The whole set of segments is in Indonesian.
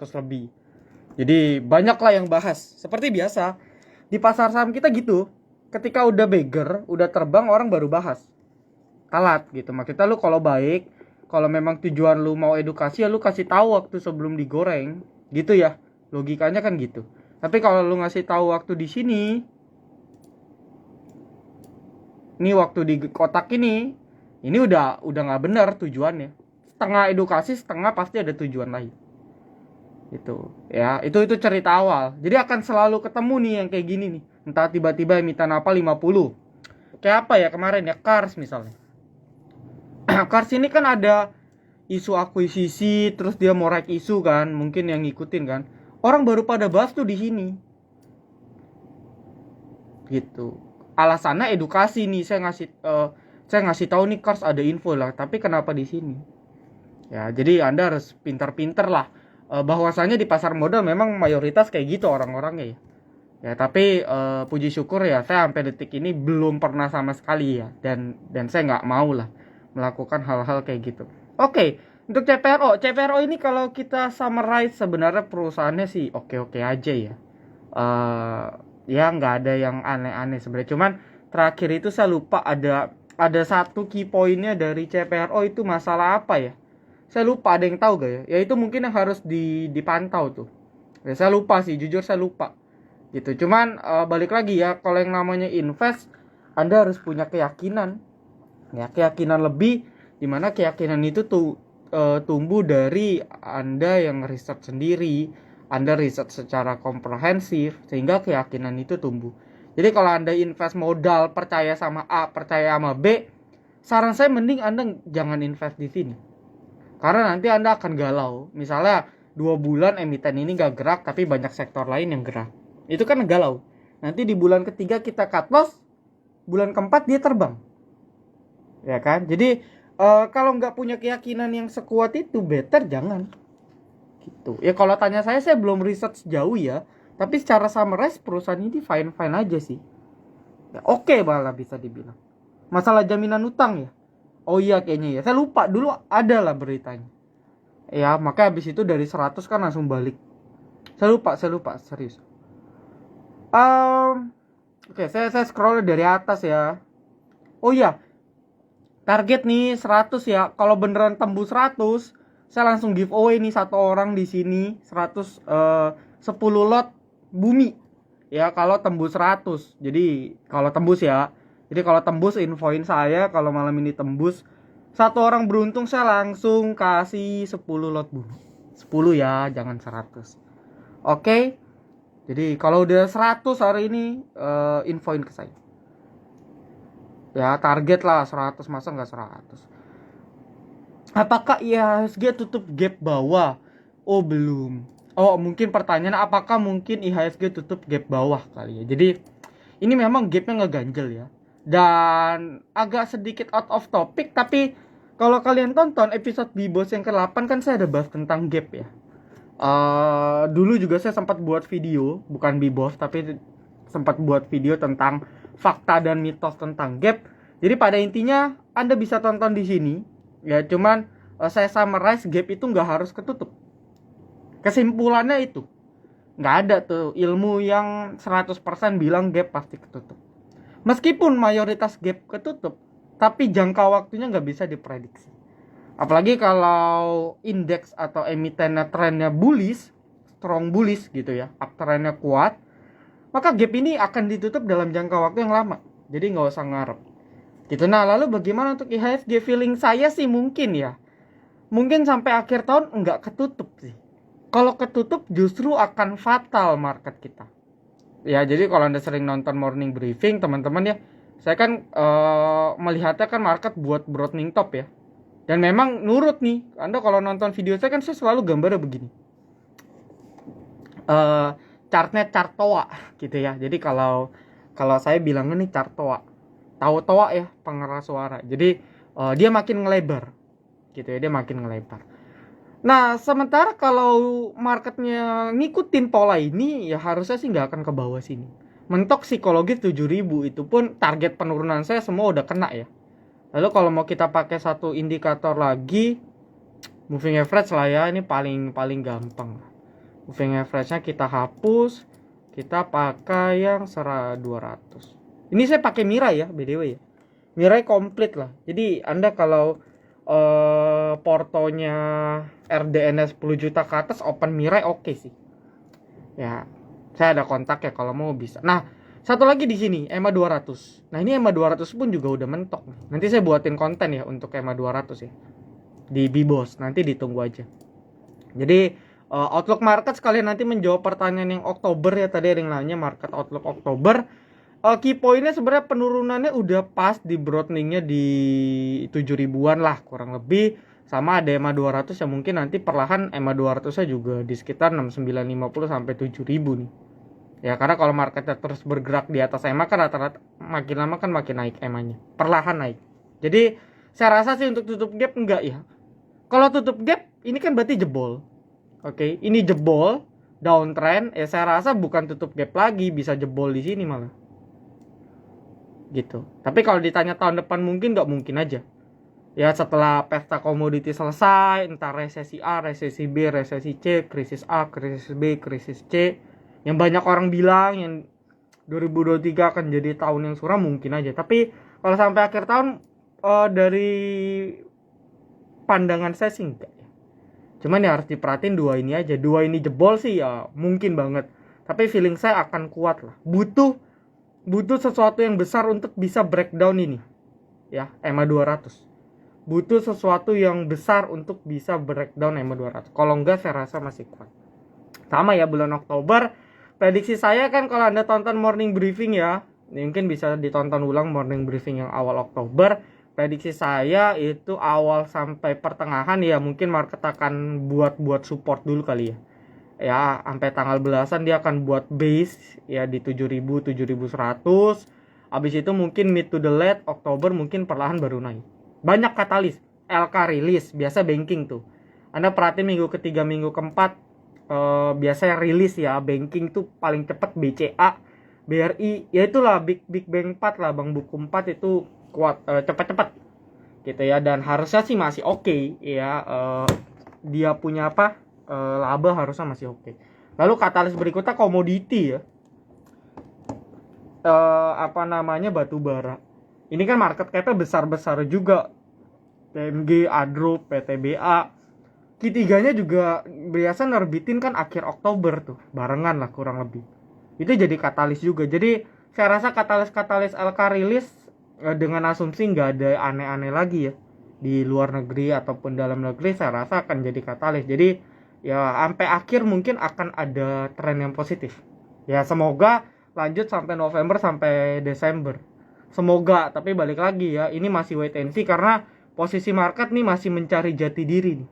100 lebih. Jadi banyak lah yang bahas. Seperti biasa di pasar saham kita gitu. Ketika udah beggar, udah terbang, orang baru bahas. Telat gitu. Maksudnya lu kalau baik, kalau memang tujuan lu mau edukasi, ya lu kasih tahu waktu sebelum digoreng. Gitu ya. Logikanya kan gitu. Tapi kalau lu ngasih tahu waktu di sini, ini waktu di kotak ini udah nggak benar tujuannya. Setengah edukasi, setengah pasti ada tujuan lain. Itu ya, itu cerita awal. Jadi akan selalu ketemu nih yang kayak gini nih. Entah tiba-tiba emiten apa 50. Kayak apa ya kemarin ya, Cars misalnya. Cars ini kan ada isu akuisisi, terus dia mau raik isu kan, mungkin yang ngikutin kan. Orang baru pada bahas tuh di sini. Gitu. Alasannya edukasi nih, saya ngasih tahu nih Cars ada info lah, tapi kenapa di sini? Ya, jadi Anda harus pintar-pintar lah. Bahwasanya di pasar modal memang mayoritas kayak gitu orang-orangnya ya. Ya, tapi puji syukur ya saya sampai detik ini belum pernah sama sekali ya, dan saya nggak mau lah melakukan hal-hal kayak gitu. Oke, untuk CPRO ini kalau kita summarize sebenarnya perusahaannya sih oke-oke aja ya. Ya nggak ada yang aneh-aneh sebenarnya. Cuman terakhir itu saya lupa ada satu key pointnya dari CPRO itu masalah apa ya? Saya lupa, ada yang tahu gak ya? Ya itu mungkin yang harus dipantau tuh. Ya, saya lupa sih, jujur saya lupa. Gitu. Cuman balik lagi ya, kalau yang namanya invest, Anda harus punya keyakinan. Ya, keyakinan lebih, dimana keyakinan itu tuh tumbuh dari Anda yang riset sendiri, Anda riset secara komprehensif, sehingga keyakinan itu tumbuh. Jadi kalau Anda invest modal, percaya sama A, percaya sama B, saran saya mending Anda jangan invest di sini. Karena nanti Anda akan galau. Misalnya 2 bulan emiten ini gak gerak, tapi banyak sektor lain yang gerak. Itu kan galau. Nanti di bulan ketiga kita cut loss, bulan keempat dia terbang. Ya kan? Jadi kalau nggak punya keyakinan yang sekuat itu, better jangan. Gitu. Ya kalau tanya saya belum riset sejauh ya. Tapi secara summarize perusahaan ini fine-fine aja sih. Ya, oke malah bisa dibilang. Masalah jaminan utang ya. Oh iya kayaknya ya. Saya lupa dulu ada lah beritanya. Ya makanya habis itu dari 100 kan langsung balik. Saya lupa serius. Oke, saya scroll dari atas ya. Oh iya. Target nih 100 ya. Kalau beneran tembus 100, saya langsung giveaway nih satu orang di sini 100 10 lot bumi. Ya kalau tembus 100. Jadi kalau tembus ya. Jadi kalau tembus infoin saya, kalau malam ini tembus satu orang beruntung saya langsung kasih 10 lot bumi. 10 ya, jangan 100. Oke. Jadi kalau udah 100 hari ini infoin ke saya. Ya target lah 100, masa enggak 100. Apakah IHSG tutup gap bawah? Oh belum. Oh mungkin pertanyaan apakah mungkin IHSG tutup gap bawah kali ya. Jadi ini memang gapnya ngeganjel ya. Dan agak sedikit out of topic, tapi kalau kalian tonton episode Bibos yang ke-8 kan saya ada bahas tentang gap ya. Dulu juga saya sempat buat video, bukan Bibos tapi sempat buat video tentang fakta dan mitos tentang gap. Jadi pada intinya Anda bisa tonton di sini ya, cuman saya summarize gap itu nggak harus ketutup. Kesimpulannya itu nggak ada tuh ilmu yang 100% bilang gap pasti ketutup. Meskipun mayoritas gap ketutup, tapi jangka waktunya nggak bisa diprediksi. Apalagi kalau indeks atau emitennya trennya bullish, strong bullish gitu ya, uptrendnya kuat, maka gap ini akan ditutup dalam jangka waktu yang lama. Jadi nggak usah ngarep. Gitu. Nah lalu bagaimana untuk IHSG? Feeling saya sih mungkin sampai akhir tahun nggak ketutup sih. Kalau ketutup justru akan fatal market kita. Ya jadi kalau Anda sering nonton morning briefing teman-teman ya, saya kan melihatnya kan market buat broadening top ya. Dan memang nurut nih, Anda kalau nonton video saya kan saya selalu gambarnya begini. Chartnya chart toa gitu ya. Jadi kalau saya bilangnya nih chart toa. Tahu toa ya, pengeras suara. Jadi dia makin ngelebar. Gitu ya, dia makin ngelebar. Nah, sementara kalau marketnya ngikutin pola ini, ya harusnya sih nggak akan ke bawah sini. Mentok psikologis 7.000 itu pun target penurunan saya semua udah kena ya. Lalu kalau mau kita pakai satu indikator lagi, moving average lah ya, ini paling gampang. Moving average-nya kita hapus, kita pakai yang 200. Ini saya pakai Mirai ya, BDW ya. Mirai komplit lah. Jadi Anda kalau portonya RDNS 10 juta ke atas open Mirai oke sih. Ya, saya ada kontak ya kalau mau bisa. Nah, satu lagi di sini EMA 200. Nah, ini EMA 200 pun juga udah mentok. Nanti saya buatin konten ya untuk EMA 200 ya. Di Bibos, nanti ditunggu aja. Jadi outlook market sekalian nanti menjawab pertanyaan yang Oktober ya, tadi ada yang nanya market outlook Oktober. Key pointnya sebenarnya penurunannya udah pas di broadeningnya di 7 ribuan lah kurang lebih, sama ada EMA 200 yang mungkin nanti perlahan EMA 200 nya juga di sekitar 6950 sampai 7000 nih. Ya karena kalau marketnya terus bergerak di atas EMA kan rata-rata makin lama kan makin naik EMA-nya, perlahan naik. Jadi saya rasa sih untuk tutup gap enggak ya. Kalau tutup gap ini kan berarti jebol. Oke, ini jebol downtrend, saya rasa bukan tutup gap lagi, bisa jebol di sini malah. Gitu. Tapi kalau ditanya tahun depan mungkin nggak mungkin aja. Ya setelah pesta komoditi selesai, entah resesi A, resesi B, resesi C, krisis A, krisis B, krisis C, yang banyak orang bilang yang 2023 akan jadi tahun yang suram mungkin aja. Tapi kalau sampai akhir tahun dari pandangan saya sih enggak ya. Cuman ya harus diperhatiin dua ini aja. Dua ini jebol sih ya mungkin banget. Tapi feeling saya akan kuat lah. Butuh sesuatu yang besar untuk bisa breakdown ini. Ya, EMA 200. Butuh sesuatu yang besar untuk bisa breakdown EMA 200. Kalau enggak saya rasa masih kuat. Sama ya bulan Oktober. Prediksi saya kan kalau Anda tonton morning briefing ya, mungkin bisa ditonton ulang morning briefing yang awal Oktober. Prediksi saya itu awal sampai pertengahan ya mungkin market akan buat support dulu kali ya. Ya sampai tanggal belasan dia akan buat base ya di 7000 7100. Habis itu mungkin mid to the late Oktober mungkin perlahan baru naik. Banyak katalis, LK rilis, biasa banking tuh. Anda perhatiin minggu ketiga, minggu keempat biasanya rilis ya, banking tuh paling cepat BCA, BRI, ya itulah big bank 4 lah, Bank Buku 4 itu kuat cepat-cepat gitu ya, dan harusnya sih masih oke ya, dia punya laba harusnya masih oke. Lalu katalis berikutnya komoditi ya, batu bara. Ini kan market cap-nya besar-besar juga, TMG, Adro, PTBA. Q3-nya juga biasa nerbitin kan akhir Oktober tuh, barengan lah kurang lebih. Itu jadi katalis juga. Jadi saya rasa katalis LK rilis dengan asumsi nggak ada aneh-aneh lagi ya di luar negeri ataupun dalam negeri, saya rasa akan jadi katalis. Jadi ya sampai akhir mungkin akan ada tren yang positif. Ya semoga lanjut sampai November sampai Desember. Semoga, tapi balik lagi ya, ini masih wait and see karena posisi market nih masih mencari jati diri nih.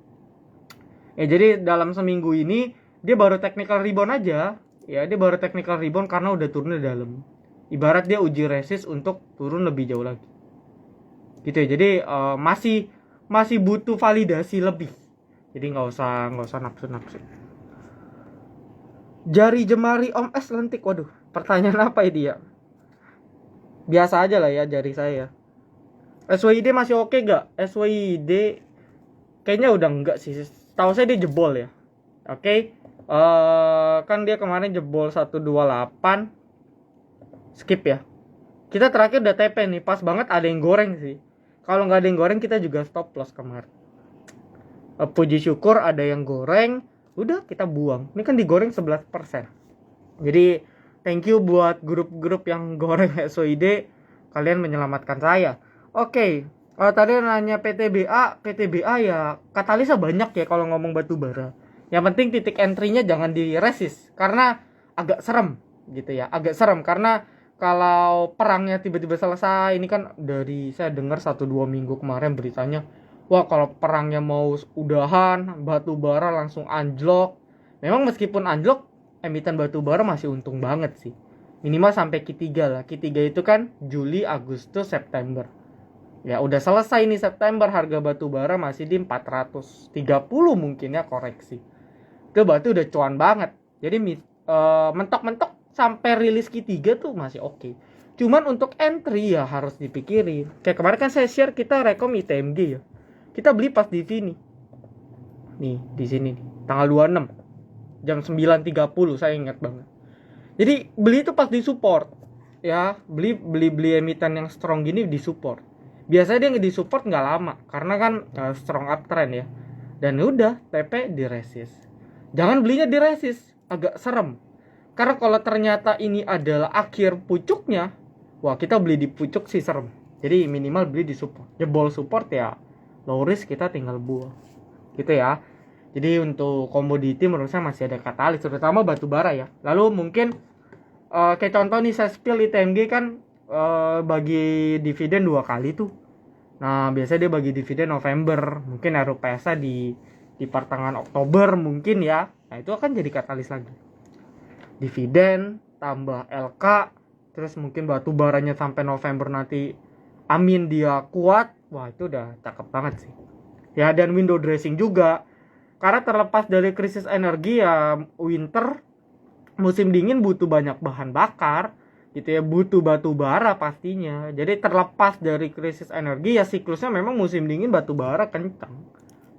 Ya jadi dalam seminggu ini dia baru technical rebound aja. Ya dia baru technical rebound karena udah turun di dalam. Ibarat dia uji resist untuk turun lebih jauh lagi. Gitu ya. Jadi masih butuh validasi lebih. Jadi nggak usah nafsu. Jari jemari Om S lentik. Waduh, pertanyaan apa ini ya? Biasa aja lah ya jari saya. SWID masih oke gak? SWID kayaknya udah enggak sih. Tahu saya dia jebol ya. Oke. Kan dia kemarin jebol 128. Skip ya. Kita terakhir udah TP nih, pas banget ada yang goreng sih. Kalau nggak ada yang goreng kita juga stop loss kemarin. Puji syukur ada yang goreng, udah kita buang. Ini kan digoreng 11%. Jadi thank you buat grup-grup yang goreng SOID, kalian menyelamatkan saya. Oke. Tadi nanya PTBA ya katalisnya banyak ya kalau ngomong batu bara. Yang penting titik entry-nya jangan di resist karena agak serem gitu ya. Agak serem karena kalau perangnya tiba-tiba selesai, ini kan dari saya dengar 1-2 minggu kemarin beritanya, wah kalau perangnya mau udahan, batu bara langsung anjlok. Memang meskipun anjlok, emiten batu bara masih untung banget sih. Minimal sampai Q3 lah. Q3 itu kan Juli, Agustus, September. Ya udah selesai nih September, harga batu bara masih di 430 mungkin ya koreksi. Itu batu udah cuan banget. Jadi mentok-mentok sampai rilis Q3 tuh masih oke. Cuman untuk entry ya harus dipikirin. Kayak kemarin kan saya share kita rekom ITMG ya. Kita beli pas di sini. Nih, di sini nih, tanggal 26. jam 9.30 saya ingat banget. Jadi beli itu pas di support ya, beli emiten yang strong gini di support. Biasanya dia di support nggak lama karena kan strong uptrend ya. Dan udah TP di resist. Jangan belinya di resist, agak serem. Karena kalau ternyata ini adalah akhir pucuknya, wah kita beli di pucuk sih serem. Jadi minimal beli di support. Jebol support ya low risk, kita tinggal buang. Gitu ya. Jadi untuk komoditi menurut saya masih ada katalis, terutama batu bara ya. Lalu mungkin kayak contoh nih saya spill ITMG kan bagi dividen 2 kali tuh. Nah biasanya dia bagi dividen November, mungkin RUPS di pertengahan Oktober mungkin ya. Nah itu akan jadi katalis lagi. Dividen tambah LK, terus mungkin batu baranya sampai November nanti, amin dia kuat, wah itu udah cakep banget sih. Ya dan window dressing juga. Karena terlepas dari krisis energi ya, winter musim dingin butuh banyak bahan bakar gitu ya, butuh batu bara pastinya. Jadi terlepas dari krisis energi ya, siklusnya memang musim dingin batu bara kencang,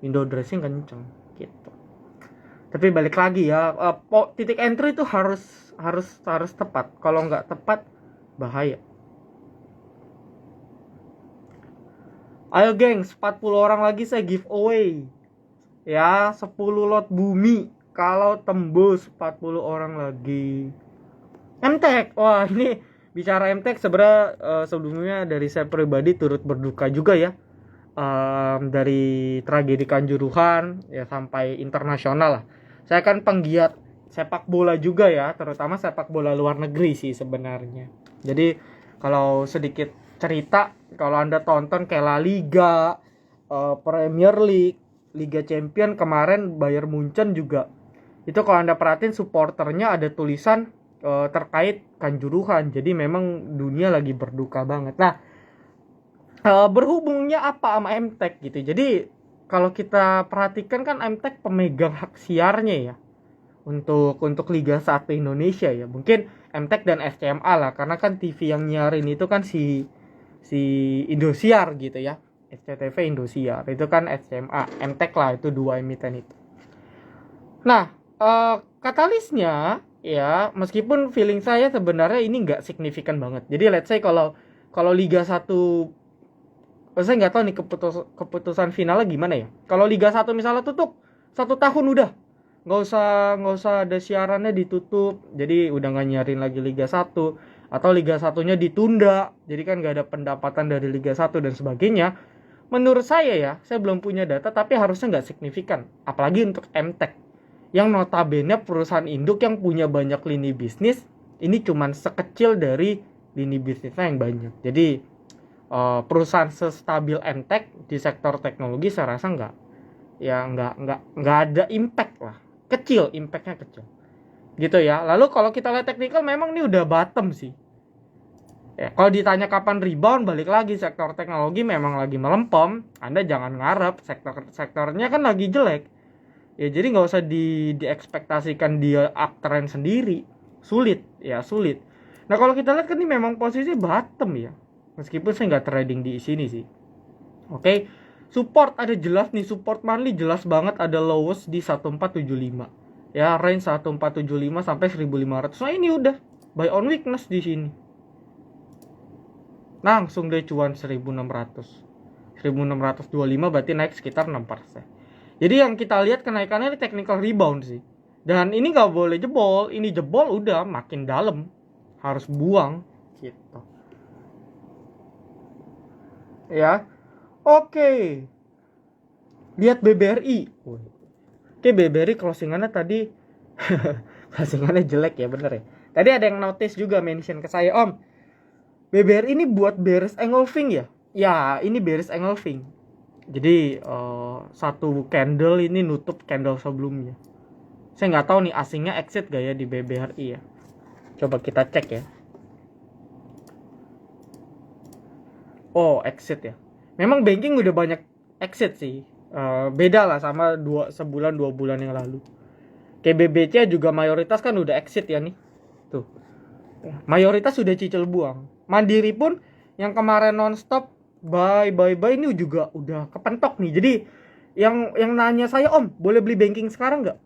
window dressing kencang gitu. Tapi balik lagi ya, titik entry itu harus tepat. Kalau nggak tepat bahaya. Ayo gengs, 40 orang lagi saya giveaway ya, 10 lot bumi kalau tembus 40 orang lagi. MTech, wah ini bicara MTech sebenarnya sebelumnya dari saya pribadi turut berduka juga ya, dari tragedi Kanjuruhan ya sampai internasional lah. Saya kan penggiat sepak bola juga ya, terutama sepak bola luar negeri sih sebenarnya. Jadi kalau sedikit cerita, kalau Anda tonton kayak La Liga, Premier League, Liga Champion kemarin Bayern Munchen juga, itu kalau Anda perhatiin supporternya ada tulisan terkait Kanjuruhan. Jadi memang dunia lagi berduka banget. Nah, berhubungnya apa sama MTech gitu. Jadi kalau kita perhatikan kan MTech pemegang hak siarnya ya untuk Liga 1 Indonesia ya. Mungkin MTech dan SCMA lah, karena kan TV yang nyiarin itu kan si Indosiar gitu ya. SCTV Indosiar itu kan SCMA, MTech lah, itu dua emiten itu. Nah, katalisnya ya, meskipun feeling saya sebenarnya ini nggak signifikan banget. Jadi let's say kalau Liga 1, saya nggak tahu nih keputusan finalnya gimana ya. Kalau Liga 1 misalnya tutup 1 tahun udah, nggak usah ada siarannya, ditutup. Jadi udah nggak nyiarin lagi Liga 1, atau Liga 1-nya ditunda. Jadi kan nggak ada pendapatan dari Liga 1 dan sebagainya. Menurut saya ya, saya belum punya data, tapi harusnya nggak signifikan. Apalagi untuk MTech, yang notabene perusahaan induk yang punya banyak lini bisnis, ini cuman sekecil dari lini bisnisnya yang banyak. Jadi perusahaan sestabil MTech di sektor teknologi saya rasa nggak ada impact lah, kecil, impactnya kecil gitu ya. Lalu kalau kita lihat teknikal, memang ini udah bottom sih ya. Kalau ditanya kapan rebound, balik lagi sektor teknologi memang lagi melempem. Anda jangan ngarep, sektornya kan lagi jelek ya, jadi nggak usah diekspektasikan dia uptrend sendiri. Sulit. Nah kalau kita lihat kan ini memang posisi bottom ya, meskipun saya nggak trading di sini sih. Oke. Support ada jelas nih, support monthly jelas banget, ada lowest di 1475 ya, range 1475 sampai 1500. Nah ini udah buy on weakness di sini, langsung deh cuan 1625, berarti naik sekitar 6%. Jadi yang kita lihat kenaikannya ini technical rebound sih. Dan ini nggak boleh jebol. Ini jebol udah makin dalam, harus buang gitu. Ya. Oke. Lihat BBRI. Oke, BBRI closingannya tadi closingannya jelek ya, bener ya. Tadi ada yang notice juga, mention ke saya, Om, BBRI ini buat bearish engulfing ya. Ya, ini bearish engulfing. Jadi satu candle ini nutup candle sebelumnya. Saya nggak tahu nih asingnya exit gak ya di BBRI ya. Coba kita cek ya. Oh, exit ya. Memang banking udah banyak exit sih. Beda lah sama sebulan 2 bulan yang lalu. Kayak BBC juga mayoritas kan udah exit ya nih. Tuh. Mayoritas sudah cicil buang. Mandiri pun yang kemarin nonstop buy ini juga udah kepentok nih. Jadi yang nanya saya, Om, boleh beli banking sekarang nggak?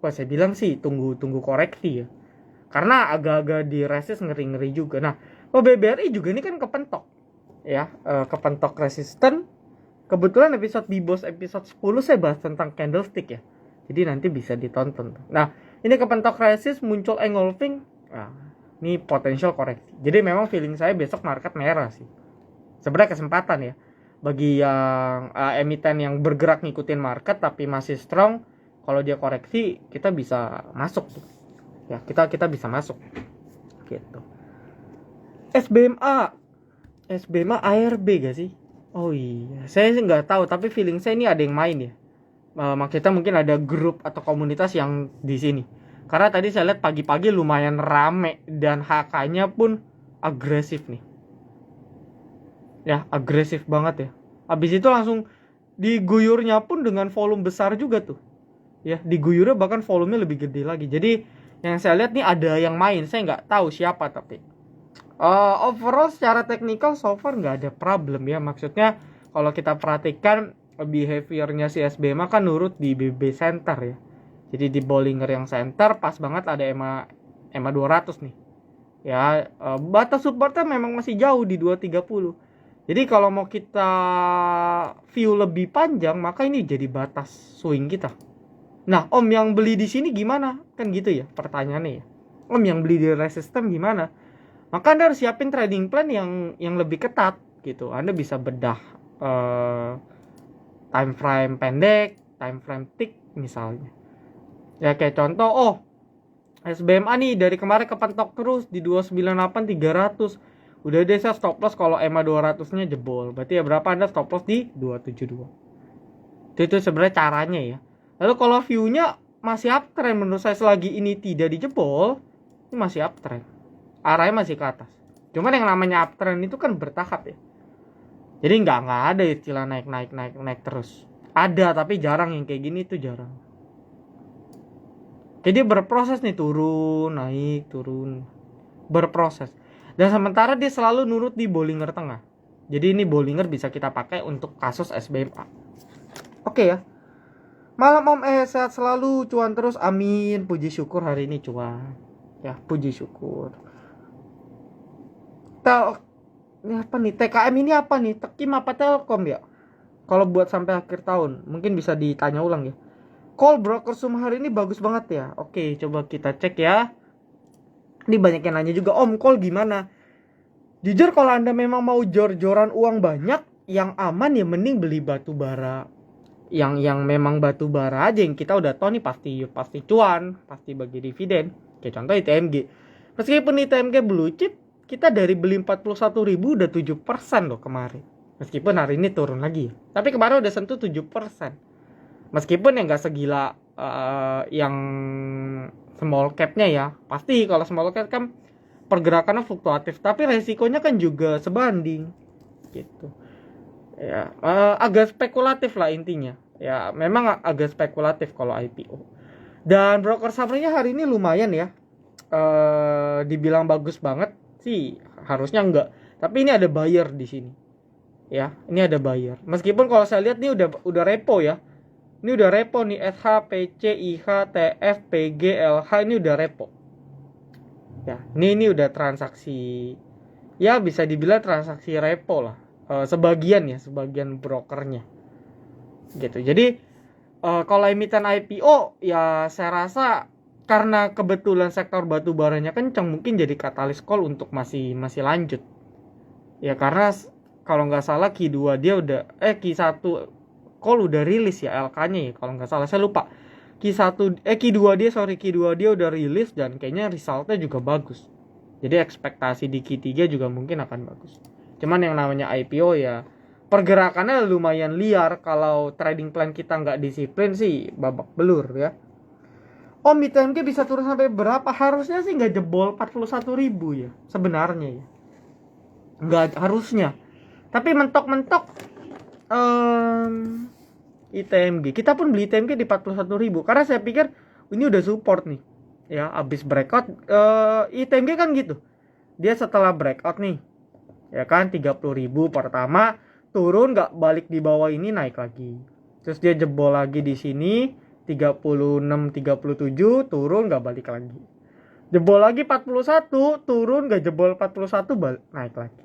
Wah, saya bilang sih tunggu koreksi ya. Karena agak-agak di resist ngeri-ngeri juga. Nah, BBRI juga ini kan kepentok. Ya, kepentok resisten. Kebetulan episode Bibos episode 10 saya bahas tentang candlestick ya. Jadi nanti bisa ditonton. Nah, ini kepentok resist muncul engulfing. Nah, ini potensial koreksi. Jadi memang feeling saya besok market merah sih. Sebenarnya kesempatan ya. Bagi yang emiten yang bergerak ngikutin market tapi masih strong, kalau dia koreksi kita bisa masuk. Ya, kita bisa masuk. Gitu. SBMA ARB gak sih? Oh iya, saya sih nggak tahu, tapi feeling saya ini ada yang main ya. Kita mungkin ada grup atau komunitas yang di sini. Karena tadi saya lihat pagi-pagi lumayan rame dan HK-nya pun agresif nih. Ya, agresif banget ya. Habis itu langsung diguyurnya pun dengan volume besar juga tuh. Ya, diguyurnya bahkan volumenya lebih gede lagi. Jadi yang saya lihat nih ada yang main. Saya nggak tahu siapa tapi. Overall secara teknikal so far nggak ada problem ya. Maksudnya kalau kita perhatikan behaviornya si SBMA kan nurut di BB center ya. Jadi di Bollinger yang center pas banget ada EMA 200 nih. Ya, batas supportnya memang masih jauh di 230. Jadi kalau mau kita view lebih panjang maka ini jadi batas swing kita. Nah, Om yang beli di sini gimana? Kan gitu ya pertanyaannya ya. Om yang beli di resisten gimana? Maka Anda harus siapin trading plan yang lebih ketat gitu. Anda bisa bedah time frame pendek, time frame tick misalnya. Ya kayak contoh, SBMA nih dari kemarin kepentok terus di 298 300. Udah deh saya stop loss kalau EMA 200-nya jebol. Berarti ya berapa Anda stop loss di 272. Itu sebenarnya caranya ya. Lalu kalau view-nya masih uptrend menurut saya selagi ini tidak dijebol, ini masih uptrend. Arahnya masih ke atas. Cuman yang namanya uptrend itu kan bertahap ya. Jadi nggak ada istilah naik terus. Ada tapi jarang yang kayak gini tuh jarang. Jadi berproses nih turun, naik, turun. Berproses. Dan sementara dia selalu nurut di Bollinger tengah. Jadi ini Bollinger bisa kita pakai untuk kasus SBMA. Oke ya. Malam Om sehat selalu, cuan terus, amin. Puji syukur hari ini cuan. Ya, puji syukur. Ini apa nih? TKM ini apa nih? Tekim apa Telkom ya? Kalau buat sampai akhir tahun, mungkin bisa ditanya ulang ya. Call broker Sum hari ini bagus banget ya. Oke, coba kita cek ya. Ini banyak yang nanya juga, Om call gimana? Jujur kalau Anda memang mau jor-joran uang banyak, yang aman ya mending beli batu bara. Yang memang batu bara aja yang kita udah tahu nih pasti cuan, pasti bagi dividen. Kayak contoh ITMG. Meskipun ITMG blue chip, kita dari beli 41.000 udah 7% loh kemarin. Meskipun hari ini turun lagi. Tapi kemarin udah sentuh 7%. Meskipun yang gak segila yang small capnya ya. Pasti kalau small cap kan pergerakannya fluktuatif. Tapi resikonya kan juga sebanding. Gitu. Ya, agak spekulatif lah intinya. Ya, memang agak spekulatif kalau IPO. Dan broker summary-nya hari ini lumayan ya. Dibilang bagus banget sih harusnya enggak, tapi ini ada buyer di sini ya, ini ada buyer meskipun kalau saya lihat nih udah repo ya, ini udah repo nih SH, PC, IH, TF, PG, LH ini udah repo ya, ini udah transaksi ya bisa dibilang transaksi repo lah, sebagian brokernya gitu. Jadi kalau emiten IPO ya saya rasa karena kebetulan sektor batu baranya kencang mungkin jadi katalis call untuk masih lanjut ya, karena kalau nggak salah Q2 dia udah Q1 call udah rilis ya LK-nya ya kalau nggak salah, saya lupa. Q2 dia udah rilis dan kayaknya resultnya juga bagus, jadi ekspektasi di Q3 juga mungkin akan bagus. Cuman yang namanya IPO ya pergerakannya lumayan liar, kalau trading plan kita nggak disiplin sih babak belur ya. Om ITMG bisa turun sampai berapa? Harusnya sih nggak jebol 41.000 ya sebenarnya ya. Nggak harusnya. Tapi mentok-mentok ITMG. Kita pun beli ITMG di 41.000 karena saya pikir ini udah support nih. Ya, abis breakout ITMG kan gitu. Dia setelah breakout nih. Ya kan 30.000 pertama turun nggak balik di bawah ini naik lagi. Terus dia jebol lagi di sini 36 37 turun nggak balik lagi. Jebol lagi 41 turun nggak jebol 41 naik lagi.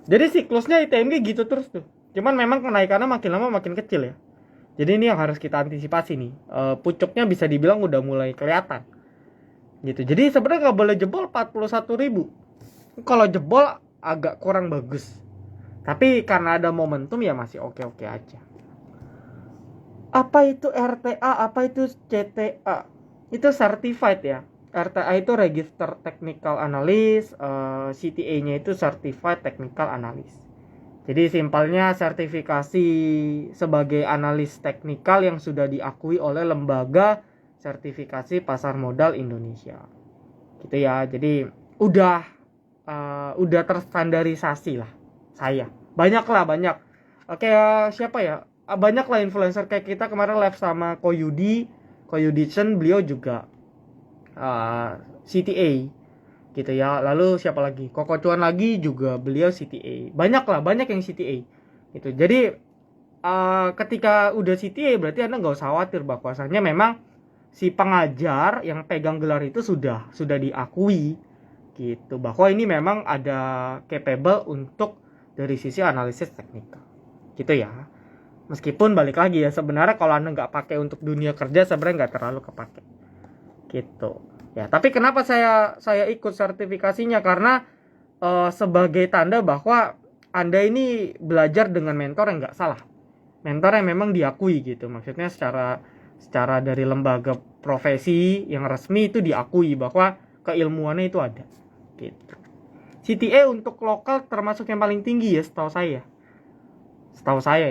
Jadi siklusnya ITMG gitu terus tuh. Cuman memang kenaikannya makin lama makin kecil ya. Jadi ini yang harus kita antisipasi nih. Pucuknya bisa dibilang udah mulai kelihatan. Gitu. Jadi sebenarnya nggak boleh jebol 41.000. Kalau jebol agak kurang bagus. Tapi karena ada momentum ya masih oke-oke aja. Apa itu RTA? Apa itu CTA? Itu certified ya. RTA itu Register Technical Analyst, CTA-nya itu Certified Technical Analyst. Jadi simpelnya sertifikasi sebagai analis teknikal yang sudah diakui oleh lembaga sertifikasi pasar modal Indonesia. Gitu ya. Jadi udah terstandarisasi lah saya. Banyak. Oke, siapa ya? Banyak lah influencer kayak kita kemarin live sama Koyudi Chen, beliau juga CTA gitu ya. Lalu siapa lagi? Koko Cuan lagi juga beliau CTA. Banyak yang CTA gitu. Jadi ketika udah CTA berarti Anda nggak usah khawatir bahwasanya memang si pengajar yang pegang gelar itu sudah diakui gitu, bahwa ini memang ada capable untuk dari sisi analisis teknikal gitu ya. Meskipun balik lagi ya, sebenarnya kalau Anda nggak pakai untuk dunia kerja sebenarnya nggak terlalu kepake gitu ya. Tapi kenapa saya ikut sertifikasinya? Karena sebagai tanda bahwa Anda ini belajar dengan mentor yang nggak salah, mentor yang memang diakui gitu. Maksudnya secara dari lembaga profesi yang resmi itu diakui bahwa keilmuannya itu ada gitu. CTA untuk lokal termasuk yang paling tinggi ya setahu saya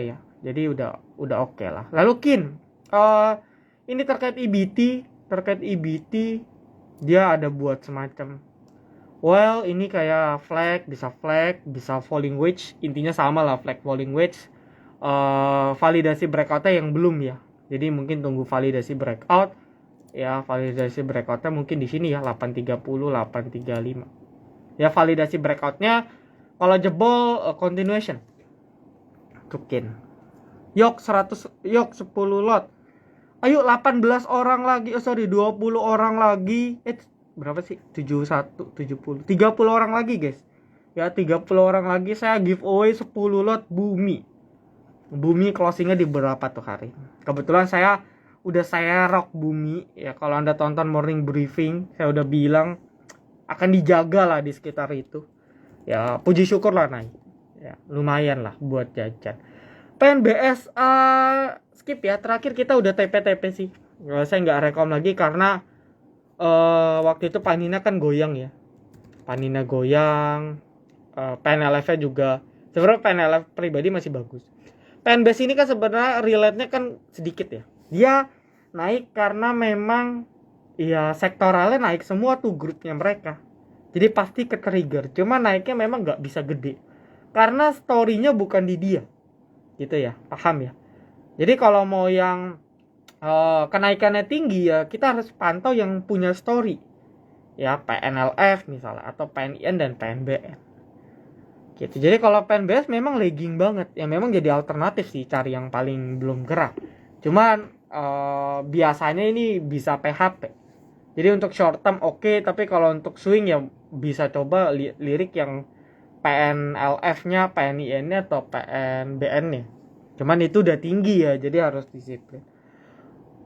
ya. Jadi udah oke lah. Lalu Kin, ini terkait EBT dia ada buat semacam ini kayak flag, bisa falling wedge, intinya sama lah flag falling wedge. Validasi breakoutnya yang belum ya. Jadi mungkin tunggu validasi breakout. Ya, validasi breakoutnya mungkin di sini ya 830, 835. Ya, validasi breakoutnya kalau jebol continuation. Tukin. Yok 10 lot. Ayo 18 orang lagi. 20 orang lagi. Berapa sih? 71, 70. 30 orang lagi, guys. Ya, 30 orang lagi saya giveaway 10 lot bumi. Bumi closingnya di berapa tuh hari? Kebetulan saya rock bumi ya. Kalau Anda tonton morning briefing, saya udah bilang akan dijaga lah di sekitar itu. Ya, puji syukur lah naik. Ya, lumayan lah buat jajan. PNBS skip ya. Terakhir kita udah TP sih. Saya nggak rekom lagi karena waktu itu Panina kan goyang ya. Panina goyang. PNLF-nya juga. Sebenarnya PNLF pribadi masih bagus. PNBS ini kan sebenarnya relate-nya kan sedikit ya. Dia naik karena memang ya sektoralnya naik semua tuh grupnya mereka. Jadi pasti ke-trigger. Cuma naiknya memang nggak bisa gede. Karena story-nya bukan di dia. Gitu ya, paham ya. Jadi kalau mau yang kenaikannya tinggi ya kita harus pantau yang punya story. Ya, PNLF misalnya atau PNIN dan PNBN. Gitu. Jadi kalau PNBS memang lagging banget, ya memang jadi alternatif sih cari yang paling belum gerak. Cuman biasanya ini bisa PHP. Jadi untuk short term oke, tapi kalau untuk swing ya bisa coba lirik yang PNLF-nya, PNIN-nya atau PNBN-nya. Cuman itu udah tinggi ya, jadi harus disiplin.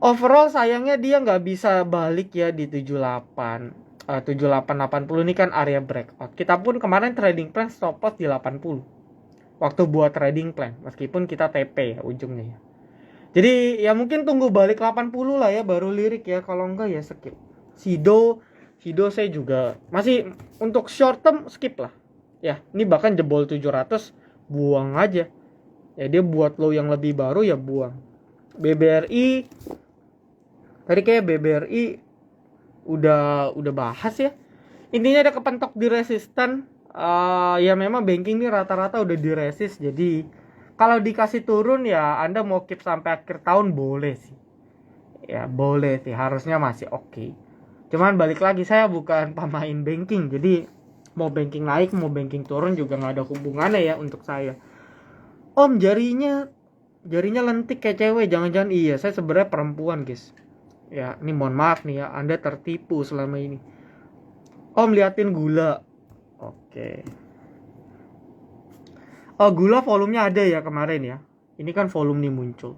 Overall sayangnya dia nggak bisa balik ya di 78. 7880 ini kan area breakout. Kita pun kemarin trading plan stop loss di 80. Waktu buat trading plan, meskipun kita TP ya ujungnya ya. Jadi ya mungkin tunggu balik 80 lah ya baru lirik ya, kalau enggak ya skip. Sido saya juga masih untuk short term skip lah. Ya, ini bahkan jebol 700 buang aja. Ya dia buat low yang lebih baru ya buang. BBRI tadi kayak BBRI udah bahas ya. Intinya ada kepentok di resisten. Ya memang banking ini rata-rata udah di resist. Jadi kalau dikasih turun ya Anda mau keep sampai akhir tahun boleh sih. Ya boleh sih, harusnya masih oke. Cuman balik lagi saya bukan pemain banking. Jadi mau banking naik mau banking turun juga nggak ada hubungannya ya untuk saya. Om jarinya lentik kayak cewek. Jangan-jangan iya, saya sebenarnya perempuan guys. Ya, ini mohon maaf nih ya, Anda tertipu selama ini. Om liatin gula. Oke. Oh, gula volumenya ada ya kemarin ya. Ini kan volume nih muncul.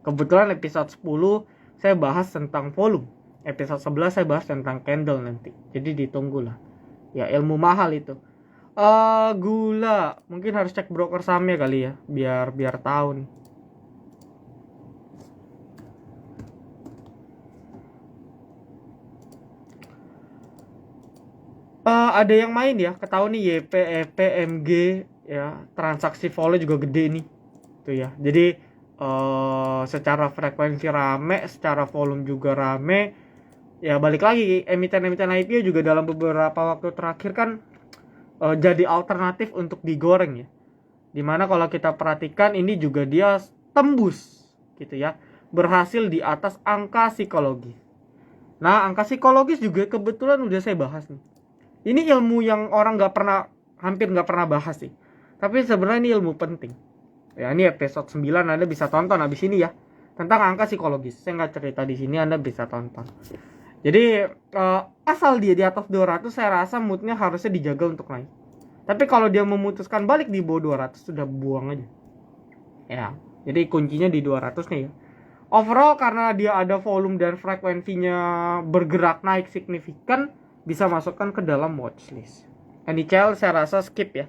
Kebetulan episode 10 saya bahas tentang volume. Episode 11 saya bahas tentang candle nanti. Jadi ditunggulah. Ya, ilmu mahal itu. Gula. Mungkin harus cek broker sahamnya kali ya, biar tahu nih. Ada yang main ya, ketahui nih YP, EP, MG ya, transaksi volume juga gede nih. Tuh ya. Jadi secara frekuensi rame, secara volume juga rame. Ya balik lagi, emiten-emiten IPO juga dalam beberapa waktu terakhir kan jadi alternatif untuk digoreng ya. Dimana kalau kita perhatikan ini juga dia tembus gitu ya, berhasil di atas angka psikologis. Nah, angka psikologis juga kebetulan udah saya bahas nih. Ini ilmu yang orang hampir nggak pernah bahas sih. Tapi sebenarnya ini ilmu penting. Ya, ini episode 9 Anda bisa tonton habis ini ya. Tentang angka psikologis. Saya nggak cerita di sini, Anda bisa tonton. Jadi asal dia di atas 200 saya rasa moodnya harusnya dijaga untuk naik. Tapi kalau dia memutuskan balik di bawah 200 sudah buang aja. Ya, jadi kuncinya di 200 nih ya. Overall karena dia ada volume dan frekuensinya bergerak naik signifikan, bisa masukkan ke dalam watchlist. NICL saya rasa skip ya.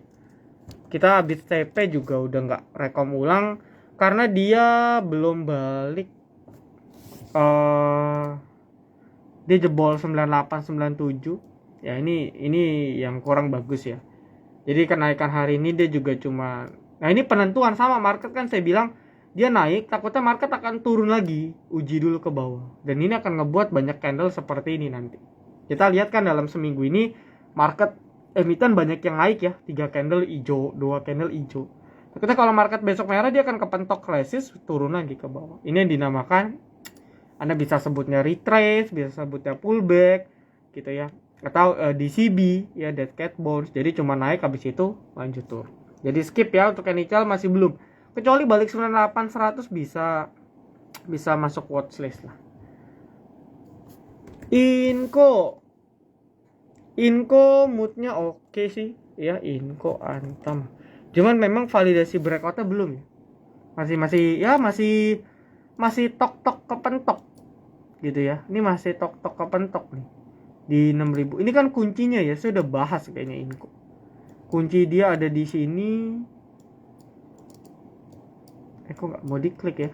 Kita habis TP juga udah nggak rekom ulang karena dia belum balik. Dia jebol 9897. Ya ini yang kurang bagus ya. Jadi kenaikan hari ini dia juga cuma, nah ini penentuan sama market kan saya bilang dia naik, takutnya market akan turun lagi, uji dulu ke bawah. Dan ini akan ngebuat banyak candle seperti ini nanti. Kita lihat kan dalam seminggu ini market emiten banyak yang naik ya, 3 candle hijau, 2 candle hijau. Takutnya kalau market besok merah dia akan kepentok resist, turun lagi ke bawah. Ini yang dinamakan, Anda bisa sebutnya retrace, bisa sebutnya pullback gitu ya. Atau DCB ya, dead cat bounce. Jadi cuma naik habis itu lanjut turun. Jadi skip ya untuk NICL masih belum. Kecuali balik 98 100 bisa masuk watchlist lah. Inco moodnya oke sih ya, Inco antem. Cuman memang validasi breakoutnya belum ya. Masih tok-tok kepentok gitu ya. Ini masih tok-tok kepentok nih di 6000. Ini kan kuncinya ya, saya udah bahas kayaknya Inco. Kunci dia ada di sini. Kok nggak mau diklik ya?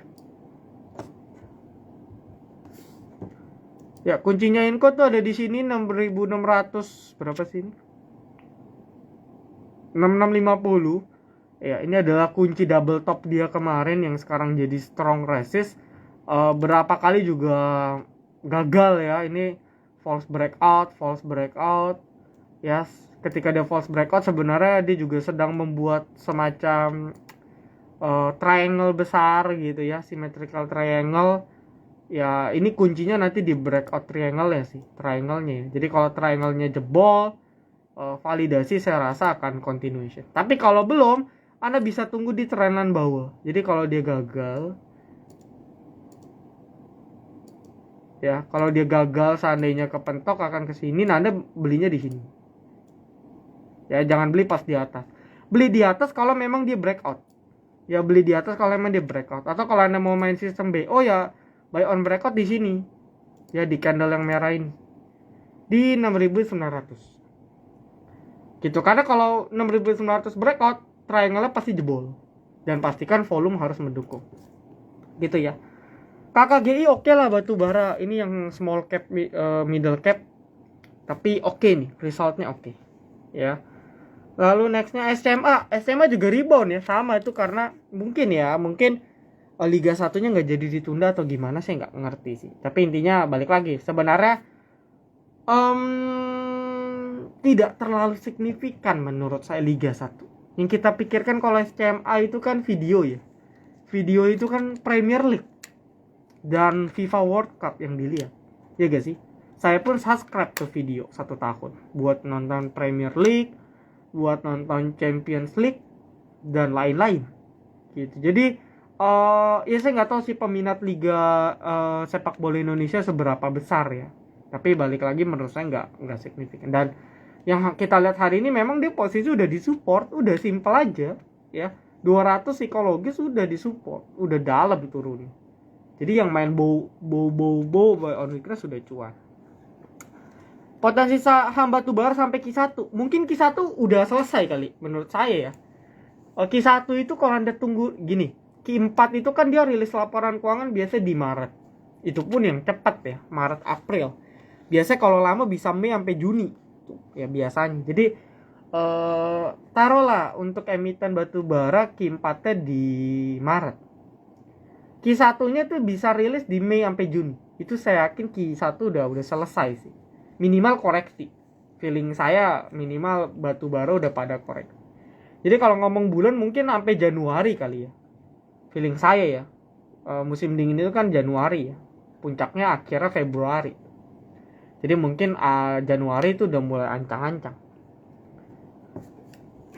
Ya, kuncinya Inco tuh ada di sini 6600 berapa sih ini? 6650. Ya, ini adalah kunci double top dia kemarin yang sekarang jadi strong resist. Berapa kali juga gagal ya. Ini false breakout. Ya, ketika dia false breakout sebenarnya dia juga sedang membuat semacam triangle besar gitu ya, symmetrical triangle. Ya ini kuncinya nanti di breakout triangle ya sih, triangle-nya ya. Jadi kalau triangle-nya jebol, validasi saya rasa akan continuation. Tapi kalau belum, Anda bisa tunggu di trendline bawah. Jadi kalau dia gagal, ya kalau dia gagal seandainya kepentok akan ke sini, nah Anda belinya di sini. Ya jangan beli pas di atas. Beli di atas kalau memang dia breakout. Ya beli di atas kalau memang dia breakout. Atau kalau Anda mau main sistem BO ya buy on breakout di sini. Ya di candle yang merah ini. Di 6900. Gitu. Karena kalau 6900 breakout, triangle-nya pasti jebol. Dan pastikan volume harus mendukung. Gitu ya. KKGI oke lah batu bara. Ini yang small cap, middle cap. Tapi oke nih, resultnya oke. Ya. Lalu nextnya SMA juga rebound ya, sama itu karena mungkin Liga 1-nya nggak jadi ditunda atau gimana, saya nggak ngerti sih. Tapi intinya balik lagi, sebenarnya tidak terlalu signifikan menurut saya Liga 1. Yang kita pikirkan kalau SMA itu kan video ya. Video itu kan Premier League dan FIFA World Cup yang dilihat. Ya gak sih? Saya pun subscribe ke video 1 tahun buat nonton Premier League, buat nonton Champions League dan lain-lain gitu. Jadi Ya saya nggak tahu sih peminat liga sepak bola Indonesia seberapa besar ya. Tapi balik lagi menurut saya nggak signifikan. Dan yang kita lihat hari ini memang dia posisi udah disupport, udah simple aja ya. 200 psikologis udah disupport, udah dalam turun. Jadi yang main bow on weakness sudah cuan. Potensi saham batubara sampai Q1. Mungkin Q1 udah selesai kali menurut saya ya. Q1 itu kalau Anda tunggu gini, Q4 itu kan dia rilis laporan keuangan biasa di Maret. Itu pun yang cepat ya, Maret April. Biasanya kalau lama bisa Mei sampai Juni. Ya biasanya. Jadi taruhlah untuk emiten batubara Q4-nya di Maret. Q1-nya tuh bisa rilis di Mei sampai Juni. Itu saya yakin Q1 udah selesai sih. Minimal koreksi. Feeling saya minimal batubara udah pada koreksi. Jadi kalau ngomong bulan mungkin sampai Januari kali ya. Feeling saya ya. Musim dingin itu kan Januari ya. Puncaknya akhirnya Februari. Jadi mungkin Januari itu udah mulai ancang-ancang.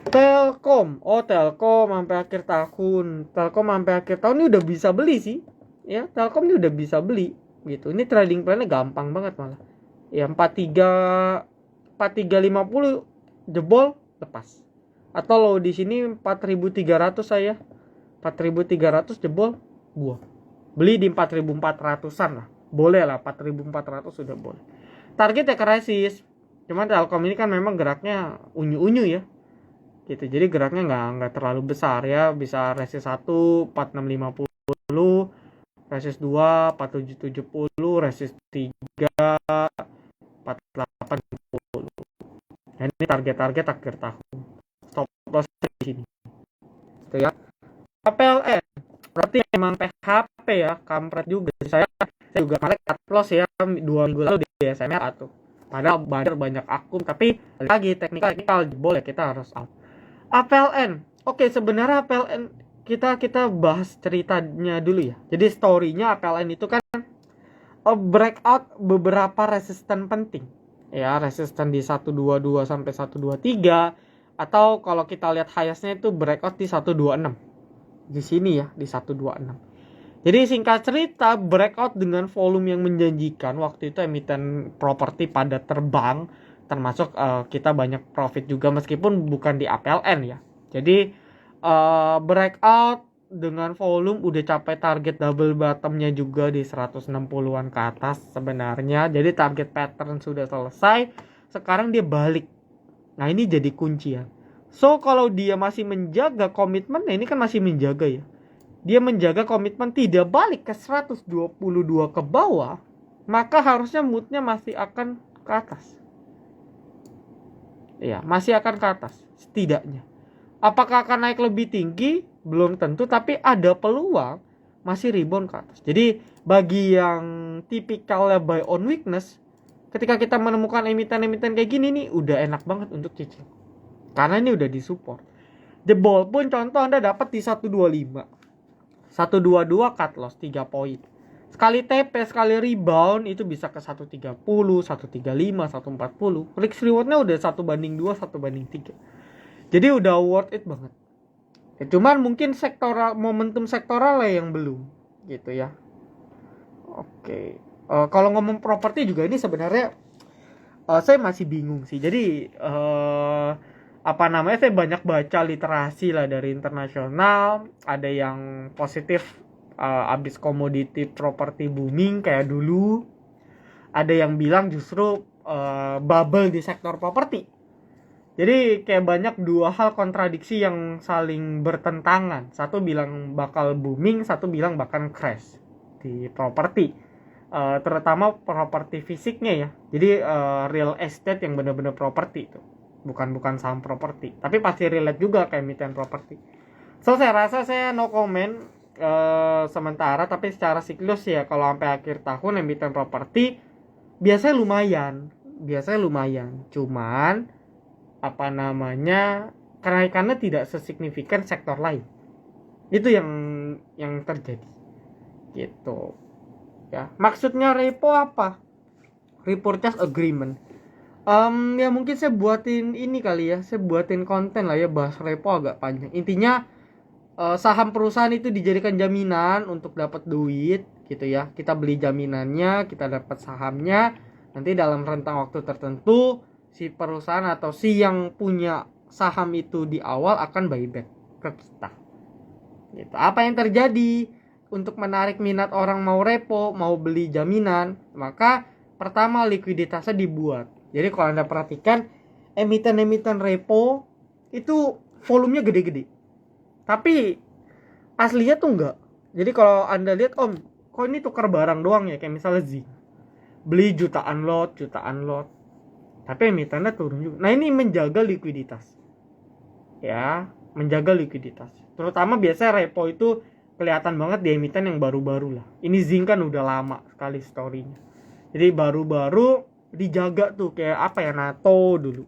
Telkom sampai akhir tahun. Telkom sampai akhir tahun ini udah bisa beli sih. Ya, Telkom ini udah bisa beli gitu. Ini trading plan-nya gampang banget malah. Ya 4350 jebol lepas. Atau lo di sini 4300 saya. 4300 jebol buang. Beli di 4400-an lah. Boleh lah 4400 sudah boleh. Target ya krisis. Cuman Telkom ini kan memang geraknya unyu-unyu ya. Gitu. Jadi geraknya enggak terlalu besar ya. Bisa resist 1 4650, resist 2 4770, resist 3 4810. Nah, ini target-target akhir tahun. Stop loss di sini. Itu ya. PLN berarti memang PHP ya, kampret juga. Saya juga kemarin cut loss ya 2 minggu lalu di SMR tuh. Padahal banyak akun, tapi lagi teknikal boleh kita harus out. APLN. Oke, sebenarnya APLN kita bahas ceritanya dulu ya. Jadi story-nya APLN itu kan breakout beberapa resisten penting. Ya, resisten di 122 sampai 123 atau kalau kita lihat highest-nya itu breakout di 126. Di sini ya, di 126. Jadi singkat cerita, breakout dengan volume yang menjanjikan. Waktu itu emiten properti pada terbang, termasuk kita banyak profit juga meskipun bukan di APLN ya. Jadi breakout dengan volume udah capai target double bottomnya juga di 160-an ke atas sebenarnya. Jadi target pattern sudah selesai. Sekarang dia balik. Nah ini jadi kuncian. So kalau dia masih menjaga komitmennya, ini kan masih menjaga ya. Dia menjaga komitmen tidak balik ke 122 ke bawah, maka harusnya moodnya masih akan ke atas. Ya, masih akan ke atas setidaknya. Apakah akan naik lebih tinggi? Belum tentu, tapi ada peluang masih rebound ke atas. Jadi bagi yang tipikalnya buy on weakness, ketika kita menemukan emiten-emiten kayak gini nih, udah enak banget untuk cicil. Karena ini udah disupport. Jebol pun contoh Anda dapat di 125. 122 cut loss 3 poin. Sekali TP, sekali rebound itu bisa ke 130, 135, 140. Risk rewardnya udah 1:2, 1:3. Jadi udah worth it banget. Ya, cuman mungkin sektoral, momentum sektoral lah yang belum gitu ya. Oke. Kalau ngomong properti juga ini sebenarnya saya masih bingung sih. Jadi saya banyak baca literasi lah dari internasional. Ada yang positif abis komoditi properti booming kayak dulu. Ada yang bilang justru bubble di sektor properti. Jadi kayak banyak dua hal kontradiksi yang saling bertentangan. Satu bilang bakal booming, satu bilang bakal crash di properti. Terutama properti fisiknya ya. Jadi real estate yang benar-benar properti itu. Bukan saham properti, tapi pasti relate juga kayak emiten properti. So saya rasa saya no comment sementara, tapi secara siklus ya kalau sampai akhir tahun emiten properti biasanya lumayan. Cuman kenaikannya tidak sesignifikan sektor lain. Itu yang terjadi. Gitu. Ya, maksudnya repo apa? Repurchase agreement. Ya mungkin saya buatin ini kali ya, saya buatin konten lah ya, bahas repo agak panjang. Intinya saham perusahaan itu dijadikan jaminan untuk dapat duit gitu ya. Kita beli jaminannya, kita dapat sahamnya. Nanti dalam rentang waktu tertentu si perusahaan atau si yang punya saham itu di awal akan buyback ke kita. Gitu. Apa yang terjadi untuk menarik minat orang mau repo, mau beli jaminan? Maka pertama likuiditasnya dibuat. Jadi kalau Anda perhatikan emiten-emiten repo itu volumenya gede-gede. Tapi aslinya tuh enggak. Jadi kalau Anda lihat, Om, kok ini tukar barang doang ya, kayak misalnya zinc. Beli jutaan lot. Tapi emitennya turun juga. Nah, ini menjaga likuiditas. Ya, menjaga likuiditas. Terutama biasanya repo itu kelihatan banget di emiten yang baru-baru lah. Ini zinc kan udah lama sekali story-nya. Jadi baru-baru dijaga tuh kayak apa ya, NATO dulu.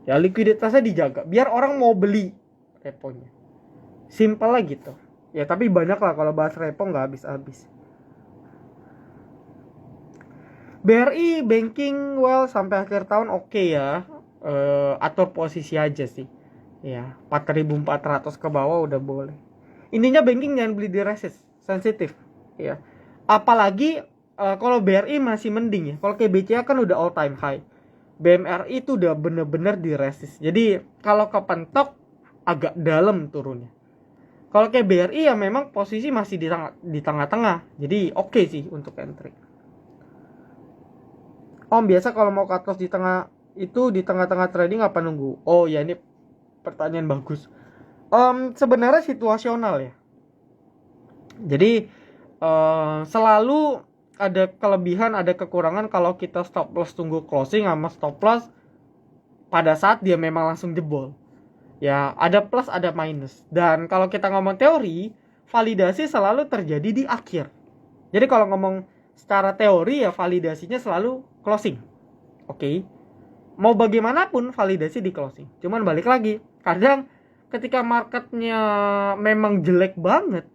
Ya likuiditasnya dijaga biar orang mau beli reponya. Simpel lah gitu. Ya tapi banyak lah kalau bahas repo nggak habis-habis. BRI banking well sampai akhir tahun oke ya. Atur posisi aja sih. Ya 4.400 ke bawah udah boleh. Intinya banking jangan beli di resist, sensitif. Ya. Apalagi kalau BRI masih mending ya. Kalau kayak BCA kan udah all time high. BMRI itu udah bener-bener di resist. Jadi kalau kepentok agak dalam turunnya. Kalau kayak BRI ya memang posisi masih di tengah-tengah. Jadi oke sih untuk entry. Om biasa kalau mau cut loss di tengah itu di tengah-tengah trading apa nunggu? Oh ya ini pertanyaan bagus. Sebenarnya situasional ya. Jadi selalu ada kelebihan, ada kekurangan kalau kita stop loss tunggu closing sama stop loss pada saat dia memang langsung jebol. Ya, ada plus, ada minus. Dan kalau kita ngomong teori, validasi selalu terjadi di akhir. Jadi kalau ngomong secara teori ya validasinya selalu closing. Oke. Mau bagaimanapun validasi di closing. Cuman balik lagi, kadang ketika marketnya memang jelek banget,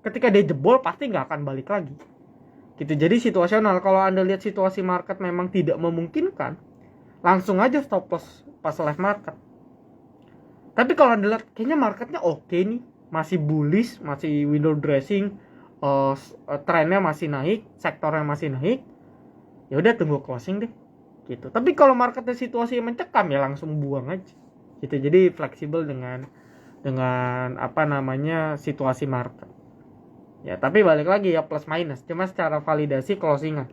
ketika dia jebol pasti nggak akan balik lagi. Gitu. Jadi situasional. Kalau Anda lihat situasi market memang tidak memungkinkan, langsung aja stop loss pas live market. Tapi kalau Anda lihat kayaknya marketnya oke nih, masih bullish, masih window dressing, trennya masih naik, sektornya masih naik, ya udah tunggu closing deh, gitu. Tapi kalau marketnya situasi mencekam ya langsung buang aja, gitu. Jadi fleksibel dengan apa namanya situasi market. Ya tapi balik lagi ya plus minus, cuma secara validasi closingan.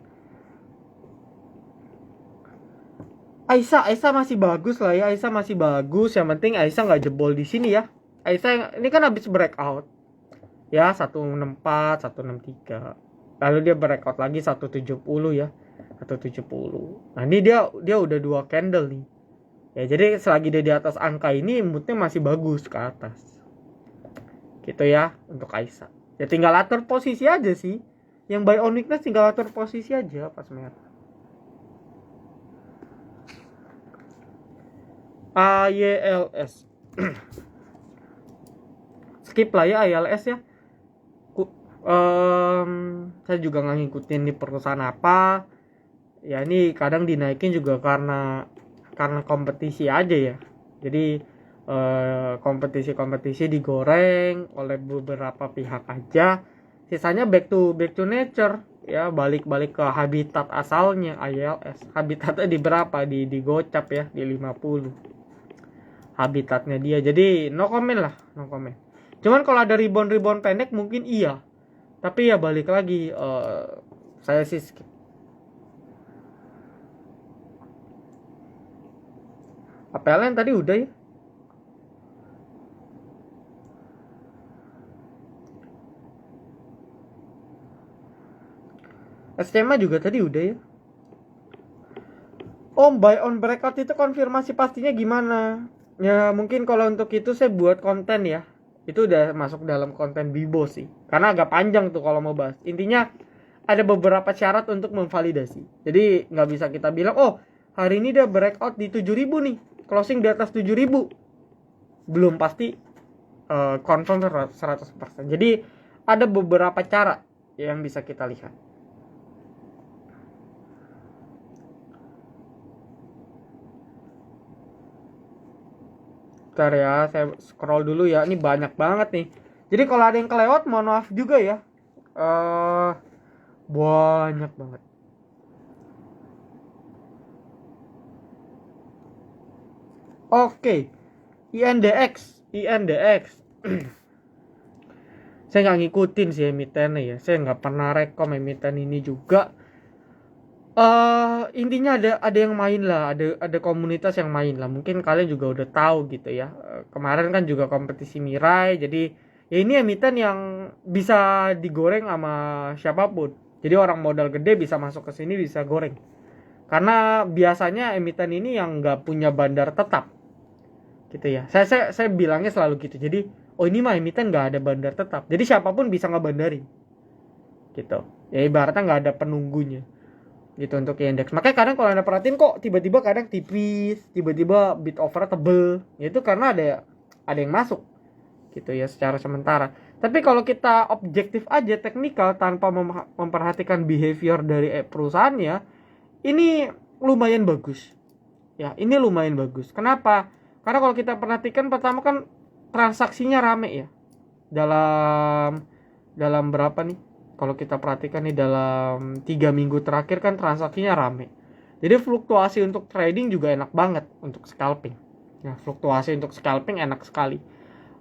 Aisyah masih bagus lah ya, Aisyah masih bagus. Yang penting Aisyah nggak jebol di sini ya. Aisyah ini kan habis breakout ya 164, 163. Lalu dia breakout lagi 170 ya, 170. Nah ini dia udah 2 candle nih. Ya jadi selagi dia di atas angka ini moodnya masih bagus ke atas. Gitu ya untuk Aisyah. Ya tinggal atur posisi aja sih. Yang buy on weakness tinggal atur posisi aja pas merah. AYLS skip lah ya AYLS ya. Saya juga nggak ngikutin di perusahaan apa ya, ini kadang dinaikin juga karena kompetisi aja ya. Jadi kompetisi digoreng oleh beberapa pihak aja, sisanya back to nature ya, balik ke habitat asalnya. AYLS habitatnya di berapa, di gocap ya, di 50 habitatnya dia. Jadi no comment lah, no comment. Cuman kalau ada rebound pendek mungkin iya, tapi ya balik lagi saya sih skip. PLN tadi udah ya. SCMA juga tadi udah ya. Buy on breakout itu konfirmasi pastinya gimana? Ya mungkin kalau untuk itu saya buat konten ya. Itu udah masuk dalam konten Bibo sih. Karena agak panjang tuh kalau mau bahas. Intinya ada beberapa syarat untuk memvalidasi. Jadi nggak bisa kita bilang, oh hari ini dia breakout di 7.000 nih, closing di atas 7.000. Belum pasti confirm 100%. Jadi ada beberapa cara yang bisa kita lihat. Bentar ya, saya scroll dulu ya. Ini banyak banget nih. Jadi kalau ada yang kelewat, mohon maaf juga ya. Banyak banget. Oke, INDX. Saya nggak ngikutin sih emitennya ya. Saya nggak pernah rekom emiten ini juga. Intinya ada yang main lah, ada komunitas yang main lah. Mungkin kalian juga udah tahu gitu ya. Kemarin kan juga kompetisi Mirai, jadi ya ini emiten yang bisa digoreng sama siapapun. Jadi orang modal gede bisa masuk ke sini, bisa goreng. Karena biasanya emiten ini yang nggak punya bandar tetap, gitu ya. Saya bilangnya selalu gitu. Jadi oh ini mah emiten nggak ada bandar tetap. Jadi siapapun bisa ngebandari, gitu. Ya ibaratnya nggak ada penunggunya gitu untuk indeks. Makanya kadang kalau Anda perhatiin kok tiba-tiba kadang tipis, tiba-tiba bid offer tebel, ya itu karena ada yang masuk gitu ya secara sementara. Tapi kalau kita objektif aja teknikal tanpa memperhatikan behavior dari perusahaannya, ini lumayan bagus. Ya, ini lumayan bagus. Kenapa? Karena kalau kita perhatikan pertama kan transaksinya rame ya. Dalam berapa nih? Kalau kita perhatikan nih dalam 3 minggu terakhir kan transaksinya rame. Jadi fluktuasi untuk trading juga enak banget untuk scalping. Ya, fluktuasi untuk scalping enak sekali.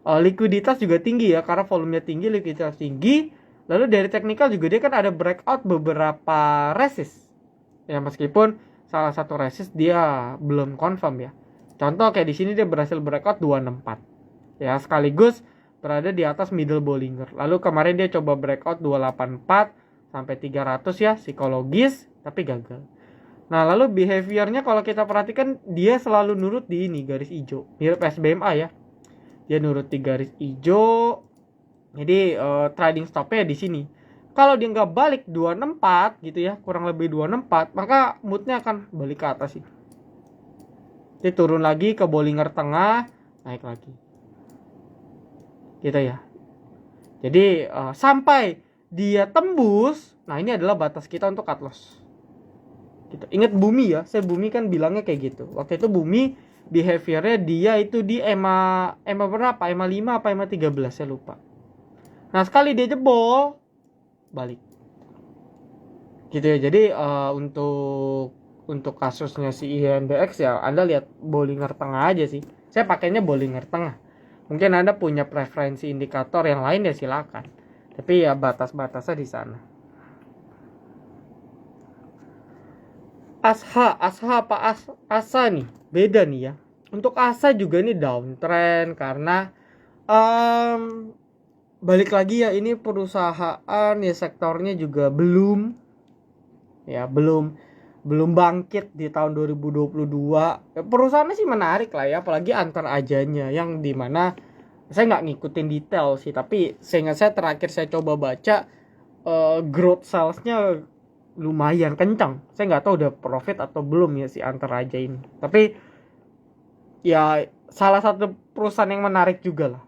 Likuiditas juga tinggi ya, karena volumenya tinggi, likuiditas tinggi. Lalu dari teknikal juga dia kan ada breakout beberapa resist. Ya meskipun salah satu resist dia belum confirm ya. Contoh kayak di sini dia berhasil breakout 264. Ya, sekaligus berada di atas middle Bollinger. Lalu kemarin dia coba breakout 284 sampai 300 ya, psikologis tapi gagal. Nah, lalu behaviornya kalau kita perhatikan dia selalu nurut di ini garis hijau. Mirip SBMA ya. Dia nurut di garis hijau. Jadi trading stopnya di sini. Kalau dia nggak balik 264 gitu ya, kurang lebih 264, maka moodnya akan balik ke atas sih. Dia turun lagi ke Bollinger tengah, naik lagi. Gitu ya. Jadi sampai dia tembus, nah ini adalah batas kita untuk cut loss. Gitu. Ingat Bumi ya, saya Bumi kan bilangnya kayak gitu. Waktu itu Bumi behaviornya dia itu di EMA berapa? EMA 5 apa EMA 13 saya lupa. Nah sekali dia jebol, balik. Gitu ya. Jadi untuk kasusnya si INDX ya Anda lihat Bollinger tengah aja sih. Saya pakainya Bollinger tengah. Mungkin Anda punya preferensi indikator yang lain ya silakan. Tapi ya batas-batasnya di sana. ASHA apa ASA nih? Beda nih ya. Untuk ASA juga ini downtrend karena balik lagi ya ini perusahaan ya sektornya juga belum bangkit di tahun 2022. Perusahaannya sih menarik lah ya, apalagi antar ajanya yang dimana saya nggak ngikutin detail sih, tapi seingat saya terakhir saya coba baca growth salesnya lumayan kencang. Saya nggak tahu udah profit atau belum ya si antar aja ini, tapi ya salah satu perusahaan yang menarik juga lah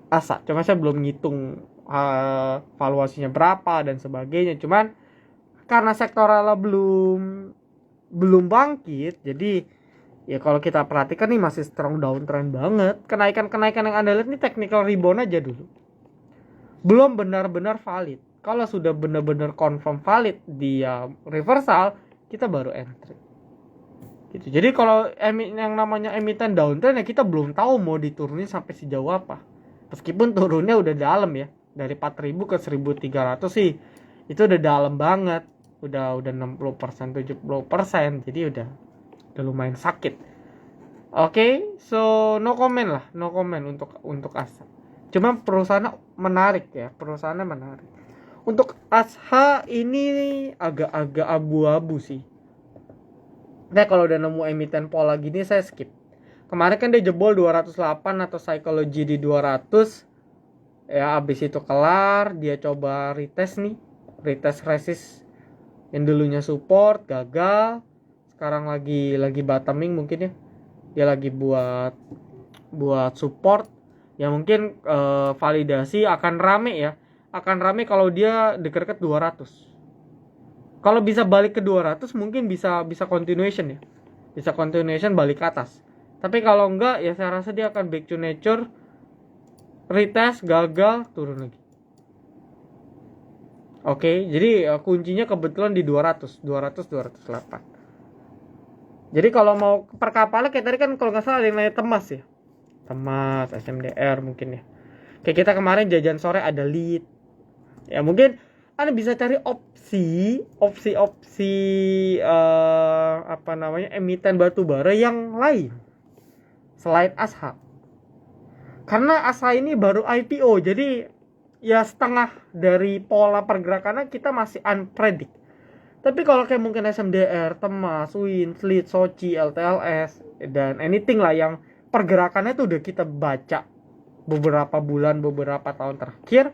ASA. Cuma saya belum ngitung valuasinya berapa dan sebagainya, cuman karena sektoralnya belum bangkit, jadi ya kalau kita perhatikan nih masih strong downtrend banget. Kenaikan yang Anda lihat ini technical rebound aja dulu, belum benar-benar valid. Kalau sudah benar-benar confirm valid dia reversal, kita baru entry gitu. Jadi kalau yang namanya emiten downtrend ya kita belum tahu mau diturunin sampai sejauh apa. Meskipun turunnya udah dalam ya, dari 4.000 ke 1.300 sih itu udah dalam banget. Udah 60%, 70%. Jadi udah lumayan sakit. Oke, so no comment untuk ASHA. Cuma perusahaannya menarik ya, perusahaannya menarik. Untuk ASHA ini agak-agak abu-abu sih. Nah, kalau udah nemu emiten pola gini saya skip. Kemarin kan dia jebol 208 atau psikologi di 200. Ya, abis itu kelar, dia coba retest resist yang dulunya support gagal, sekarang lagi bottoming mungkin ya, dia lagi buat support ya, mungkin validasi akan rame kalau dia deket 200. Kalau bisa balik ke 200 mungkin bisa continuation ya, bisa continuation balik ke atas. Tapi kalau enggak ya saya rasa dia akan back to nature, retest gagal, turun lagi. Oke, jadi kuncinya kebetulan di 200, 208. Jadi kalau mau per kapalnya kayak tadi kan kalau nggak salah ada yang nanya Temas ya. Temas, SMDR mungkin ya. Kayak kita kemarin jajan sore ada lead. Ya mungkin Anda bisa cari opsi emiten batubara yang lain selain ASHA. Karena ASHA ini baru IPO, jadi ya setengah dari pola pergerakannya kita masih unpredict. Tapi kalau kayak mungkin SMDR, Temas, Win, Slit, Soci, LTLS, dan anything lah yang pergerakannya tuh udah kita baca beberapa bulan, beberapa tahun terakhir,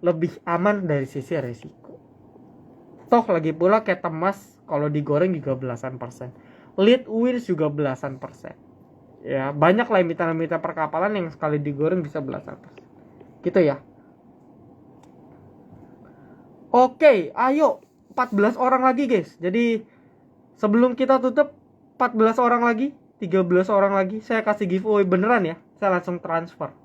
lebih aman dari sisi resiko. Toh lagi pula kayak Temas, kalau digoreng juga belasan persen. Lead Wins juga belasan persen. Ya, banyak lah emiten-emiten perkapalan yang sekali digoreng bisa belasan persen. Gitu ya. Oke, ayo 14 orang lagi guys. Jadi sebelum kita tutup 14 orang lagi, 13 orang lagi saya kasih giveaway beneran ya. Saya langsung transfer.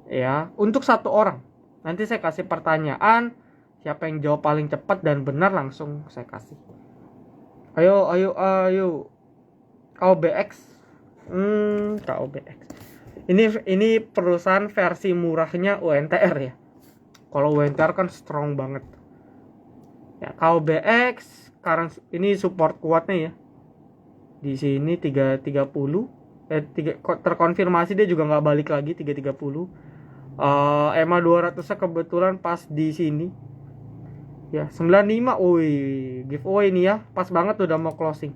Ya, untuk satu orang. Nanti saya kasih pertanyaan, siapa yang jawab paling cepat dan benar langsung saya kasih. Ayo. KOBX. KOBX. Ini perusahaan versi murahnya UNTR ya. Kalau UNTR kan strong banget. Ya, KOBX sekarang ini support kuatnya ya. Di sini 330. Terkonfirmasi dia juga nggak balik lagi 330. EMA 200-nya kebetulan pas di sini. Ya, 95. Wih, giveaway ini ya. Pas banget udah mau closing.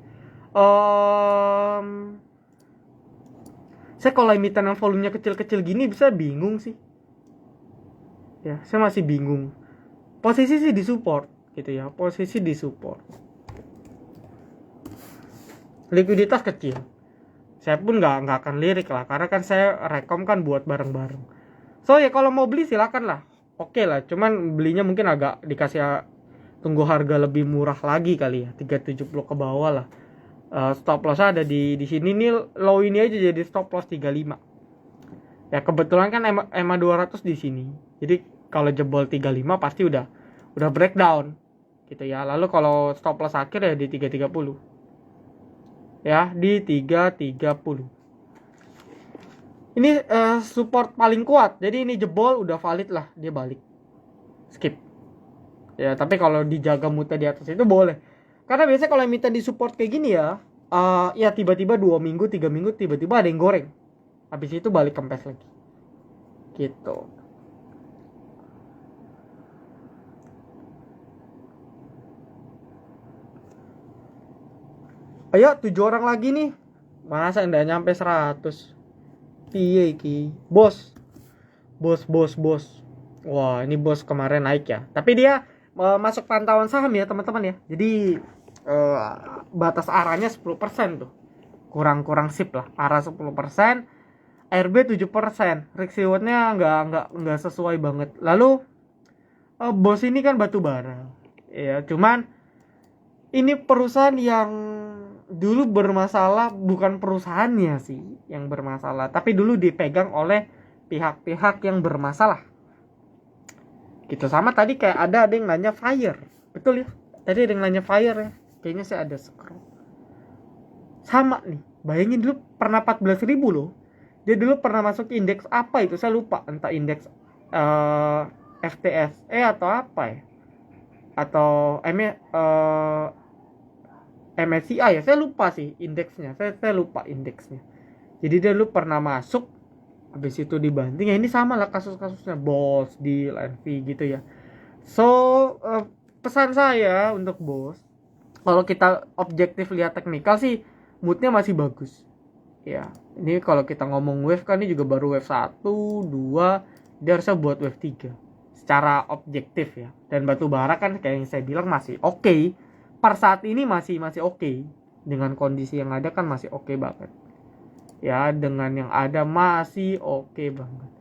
Saya kalau emiten yang volumenya kecil-kecil gini bisa bingung sih. Ya, saya masih bingung. Posisi sih di support gitu ya, posisi di support. Likuiditas kecil. Saya pun nggak akan lirik lah, karena kan saya rekom kan buat bareng-bareng. So ya kalau mau beli silakan lah. Oke lah, cuman belinya mungkin agak dikasih tunggu harga lebih murah lagi kali ya, 370 ke bawah lah. Stop loss ada di sini nih, low ini aja jadi stop loss 35. Ya kebetulan kan EMA 200 di sini. Jadi kalau jebol 35 pasti udah breakdown gitu ya. Lalu kalau stop loss akhir ya di 330. Ya, di 330. Ini support paling kuat. Jadi ini jebol udah valid lah, dia balik. Skip. Ya, tapi kalau dijaga muter di atas itu boleh. Karena biasanya kalau emiten di support kayak gini ya, ya tiba-tiba 2 minggu, 3 minggu tiba-tiba ada yang goreng. Habis itu balik kempes lagi. Gitu. Ayo 7 orang lagi nih. Masa enggak nyampe 100. Piye iki? Bos. Wah, ini bos kemarin naik ya. Tapi dia masuk pantauan saham ya, teman-teman ya. Jadi batas arahnya 10% tuh. Kurang sip lah. Arah 10%. RB 7%. Risk reward-nya enggak sesuai banget. Lalu bos ini kan batu bara. Ya, cuman ini perusahaan yang dulu bermasalah, bukan perusahaannya sih yang bermasalah, tapi dulu dipegang oleh pihak-pihak yang bermasalah. Gitu. Sama tadi kayak ada yang nanya Fire. Betul ya? Tadi ada yang nanya Fire ya. Kayaknya saya ada scroll. Sama nih. Bayangin dulu pernah 14.000 loh. Dia dulu pernah masuk indeks apa itu? Saya lupa. Entah indeks FTSE atau apa ya? Atau MSCI ya, saya lupa sih indeksnya. Saya lupa indeksnya. Jadi dia dulu pernah masuk, habis itu dibanting. Ya ini sama lah kasus-kasusnya bos di LNV gitu ya. So pesan saya untuk bos, kalau kita objektif lihat teknikal sih moodnya masih bagus. Ya, ini kalau kita ngomong wave kan ini juga baru wave 1, 2, dia harusnya buat wave 3. Secara objektif ya. Dan batu bara kan kayak yang saya bilang masih oke. Per saat ini masih oke. Dengan kondisi yang ada kan masih oke banget. Ya, dengan yang ada masih oke banget.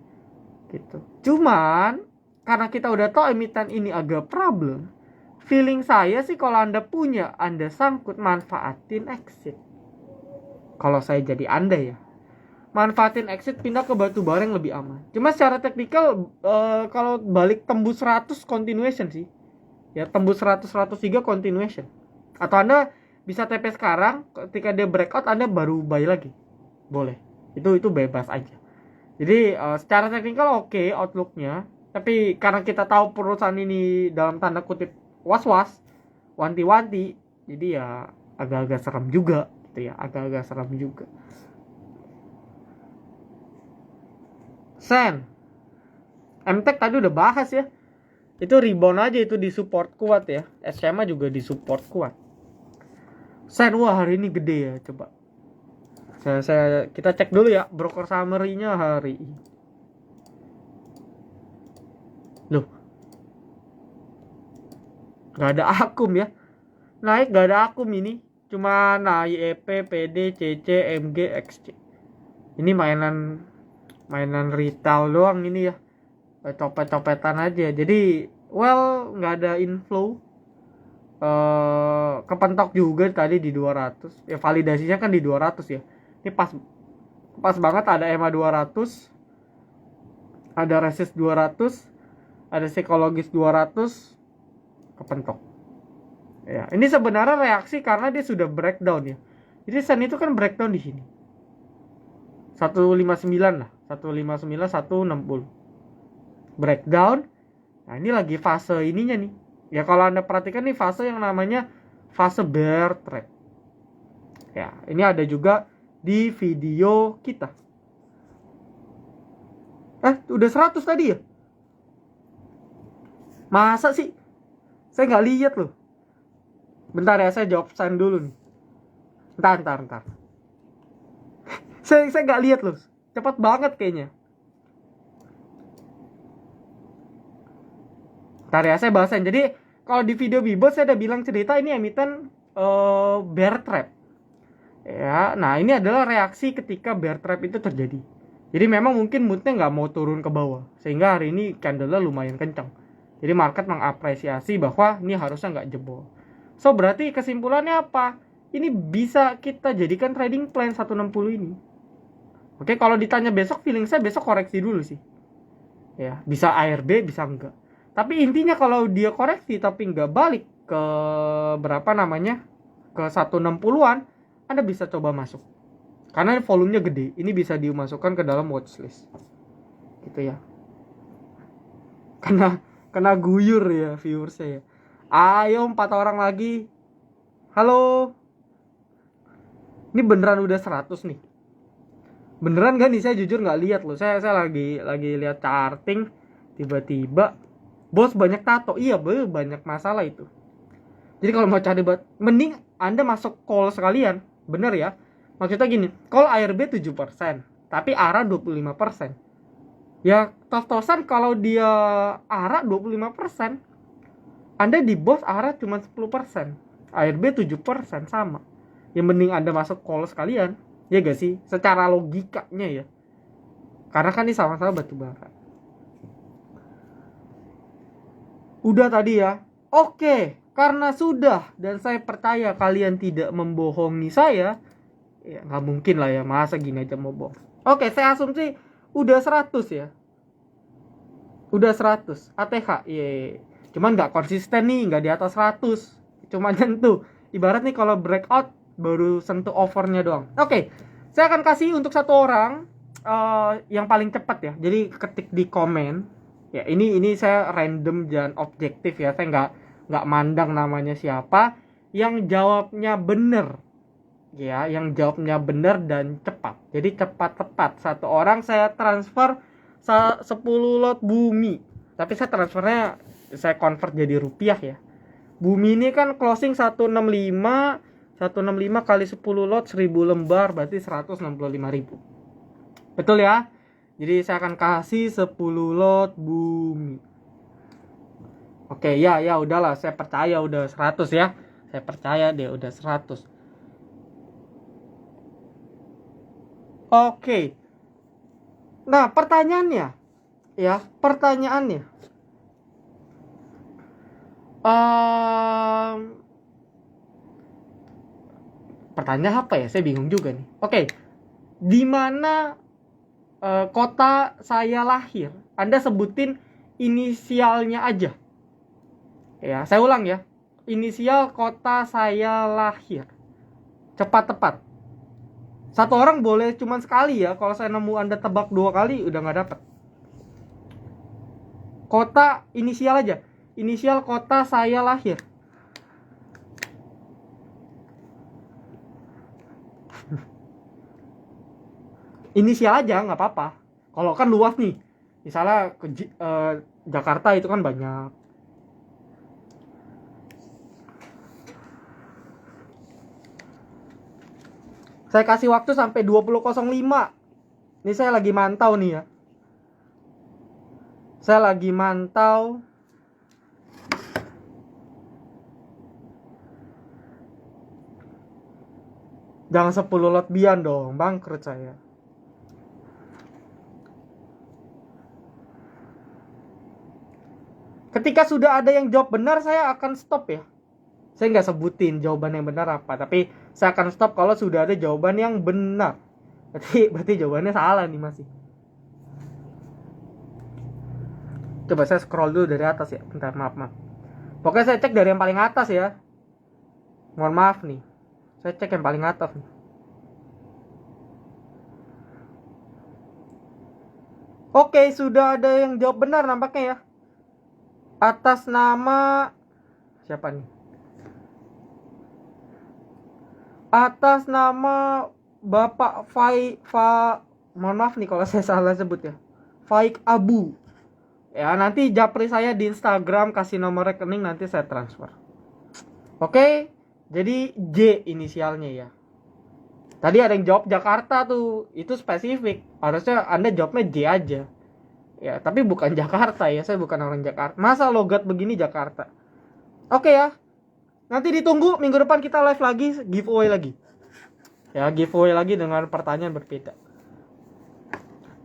Gitu. Cuman karena kita udah tahu emiten ini agak problem, feeling saya sih kalau Anda punya, Anda sangkut, manfaatin exit. Kalau saya jadi Anda ya. manfaatin exit pindah ke batu bara yang lebih aman. Cuma secara teknikal kalau balik tembus 100 continuation sih. Ya, tembus 100 103 continuation. Atau Anda bisa TP sekarang, ketika dia breakout Anda baru buy lagi. Boleh. Itu bebas aja. Jadi secara teknikal oke outlooknya, tapi karena kita tahu perusahaan ini dalam tanda kutip was-was, wanti-wanti, jadi ya agak-agak serem juga gitu ya, agak-agak serem juga. Sen MTech tadi udah bahas ya, itu rebound aja, itu di support kuat ya. SMA juga di support kuat. Sen, wah hari ini gede ya, coba kita cek dulu ya broker summary-nya hari ini. Loh, nggak ada akum ya, naik nggak ada akum ini, cuma naik EP, PD, CC, MG, XC. Ini mainan retail doang ini ya, copet-copetan aja. Jadi nggak ada inflow. Kepentok juga tadi di 200 ya, validasinya kan di 200 ya. Ini pas banget, ada EMA 200, ada resist 200, ada psikologis 200, kepentok ya. Ini sebenarnya reaksi karena dia sudah breakdown ya. Jadi sen itu kan breakdown di sini 159 lah, 159 160 breakdown. Nah ini lagi fase ininya nih ya. Kalau Anda perhatikan nih fase yang namanya fase bear trap ya. Ini ada juga di video kita. Udah 100 tadi ya? Masa sih? Saya nggak lihat loh. Bentar ya, saya jawab sign dulu nih. Bentar. saya nggak lihat loh. Cepat banget kayaknya. Bentar ya, saya bahasin. Jadi kalau di video Bibo saya udah bilang cerita ini emiten bear trap. Ya, nah ini adalah reaksi ketika bear trap itu terjadi. Jadi memang mungkin moodnya nggak mau turun ke bawah, sehingga hari ini candle-nya lumayan kencang. Jadi market mengapresiasi bahwa ini harusnya nggak jebol. So berarti kesimpulannya apa? Ini bisa kita jadikan trading plan 160 ini. Oke, kalau ditanya besok, feeling saya besok koreksi dulu sih. Ya, bisa ARB, bisa enggak. Tapi intinya kalau dia koreksi tapi nggak balik ke berapa namanya, ke 160-an, Anda bisa coba masuk. Karena volumenya gede, ini bisa dimasukkan ke dalam watchlist. Gitu ya. Kena guyur ya viewersnya ya. Ayo 4 orang lagi. Halo. Ini beneran udah 100 nih. Beneran gak nih? Saya jujur gak lihat loh. Saya lagi lihat charting, tiba-tiba bos banyak tato. Iya, banyak masalah itu. Jadi kalau mau cari mending Anda masuk call sekalian. Bener ya. Maksudnya gini, call ARB 7%, tapi ARA 25%. Ya, tos-tosan kalau dia ARA 25%, Anda di bos ARA cuma 10%, ARB 7%, sama. Yang mending Anda masuk call sekalian. Ya gak sih? Secara logikanya ya. Karena kan ini sama-sama batu bara. Udah tadi ya. Oke, karena sudah dan saya percaya kalian tidak membohongi saya. Ya nggak mungkin lah ya, masa gini aja mau bohong. Oke, saya asumsi udah 100 ya. Udah 100 ATH. Ye. Cuman nggak konsisten nih, nggak di atas 100. Cuma nyentuh. Ibarat nih kalau breakout baru sentuh overnya doang. Oke, saya akan kasih untuk satu orang yang paling cepat ya. Jadi ketik di komen. Ya, ini saya random dan objektif ya. Saya nggak mandang namanya siapa. Yang jawabnya bener. Ya, yang jawabnya benar dan cepat. Jadi cepat tepat. Satu orang saya transfer 10 lot bumi. Tapi saya transfernya saya convert jadi rupiah ya. Bumi ini kan closing 165 kali 10 lot 1000 lembar berarti 165.000. Betul ya? Jadi saya akan kasih 10 lot bumi. Oke, ya udahlah, saya percaya udah 100 ya. Saya percaya deh udah 100. Oke. Nah, pertanyaannya. Pertanyaan apa ya? Saya bingung juga nih. Oke. Di mana kota saya lahir, Anda sebutin inisialnya aja. Ya, saya ulang ya. Inisial kota saya lahir. Cepat tepat. Satu orang boleh cuma sekali ya. Kalau saya nemu Anda tebak 2 kali udah nggak dapat. Kota inisial aja. Inisial kota saya lahir. Inisial aja nggak apa-apa. Kalau kan luas nih. Misalnya Jakarta itu kan banyak. Saya kasih waktu sampai 20.05. Ini saya lagi mantau nih ya. Saya lagi mantau. Jangan 10 lebih dong, bangkrut saya. Ketika sudah ada yang jawab benar, saya akan stop ya. Saya nggak sebutin jawaban yang benar apa, tapi saya akan stop kalau sudah ada jawaban yang benar. Berarti jawabannya salah nih masih. Coba saya scroll dulu dari atas ya. Bentar, maaf. Pokoknya saya cek dari yang paling atas ya. Mohon maaf nih. Saya cek yang paling atas nih. Oke, sudah ada yang jawab benar nampaknya ya. Atas nama siapa nih? Atas nama Bapak mohon maaf nih kalau saya salah sebut ya. Faik Abu. Ya, nanti japri saya di Instagram, kasih nomor rekening, nanti saya transfer. Oke, jadi J inisialnya ya. Tadi ada yang jawab Jakarta tuh, itu spesifik. Harusnya Anda jawabnya J aja. Ya, tapi bukan Jakarta ya, saya bukan orang Jakarta. Masa logat begini Jakarta? Oke ya. Nanti ditunggu minggu depan kita live lagi, giveaway lagi. Ya, giveaway lagi dengan pertanyaan berbeda.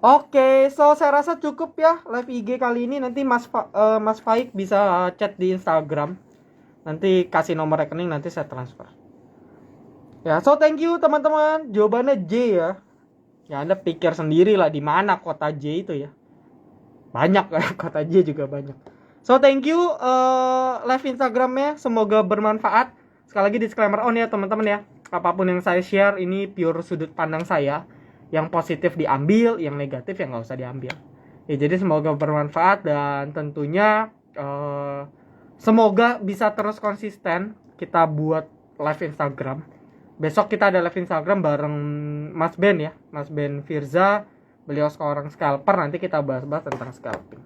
Oke, so saya rasa cukup ya live IG kali ini. Nanti Mas Faik bisa chat di Instagram. Nanti kasih nomor rekening, nanti saya transfer. Ya, so thank you teman-teman. Jawabannya J ya. Ya, Anda pikir sendiri lah di mana kota J itu ya. Banyak kan, kota J juga banyak. So thank you live Instagramnya, semoga bermanfaat. Sekali lagi disclaimer on ya teman-teman ya. Apapun yang saya share ini pure sudut pandang saya. Yang positif diambil, yang negatif ya nggak usah diambil. Ya, jadi semoga bermanfaat dan tentunya semoga bisa terus konsisten kita buat live Instagram. Besok kita ada live Instagram bareng Mas Ben ya, Mas Ben Firza. Beliau seorang scalper, nanti kita bahas-bahas tentang scalping.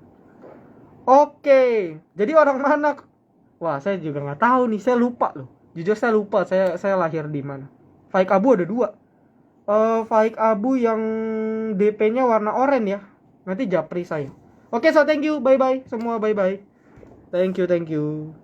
Oke, jadi orang mana? Wah, saya juga nggak tahu nih, saya lupa loh. Jujur saya lupa, saya lahir di mana. Faik Abu ada 2. Faik Abu yang DP-nya warna oranye ya. Nanti japri saya. Oke, so thank you. Bye-bye. Semua bye-bye. Thank you.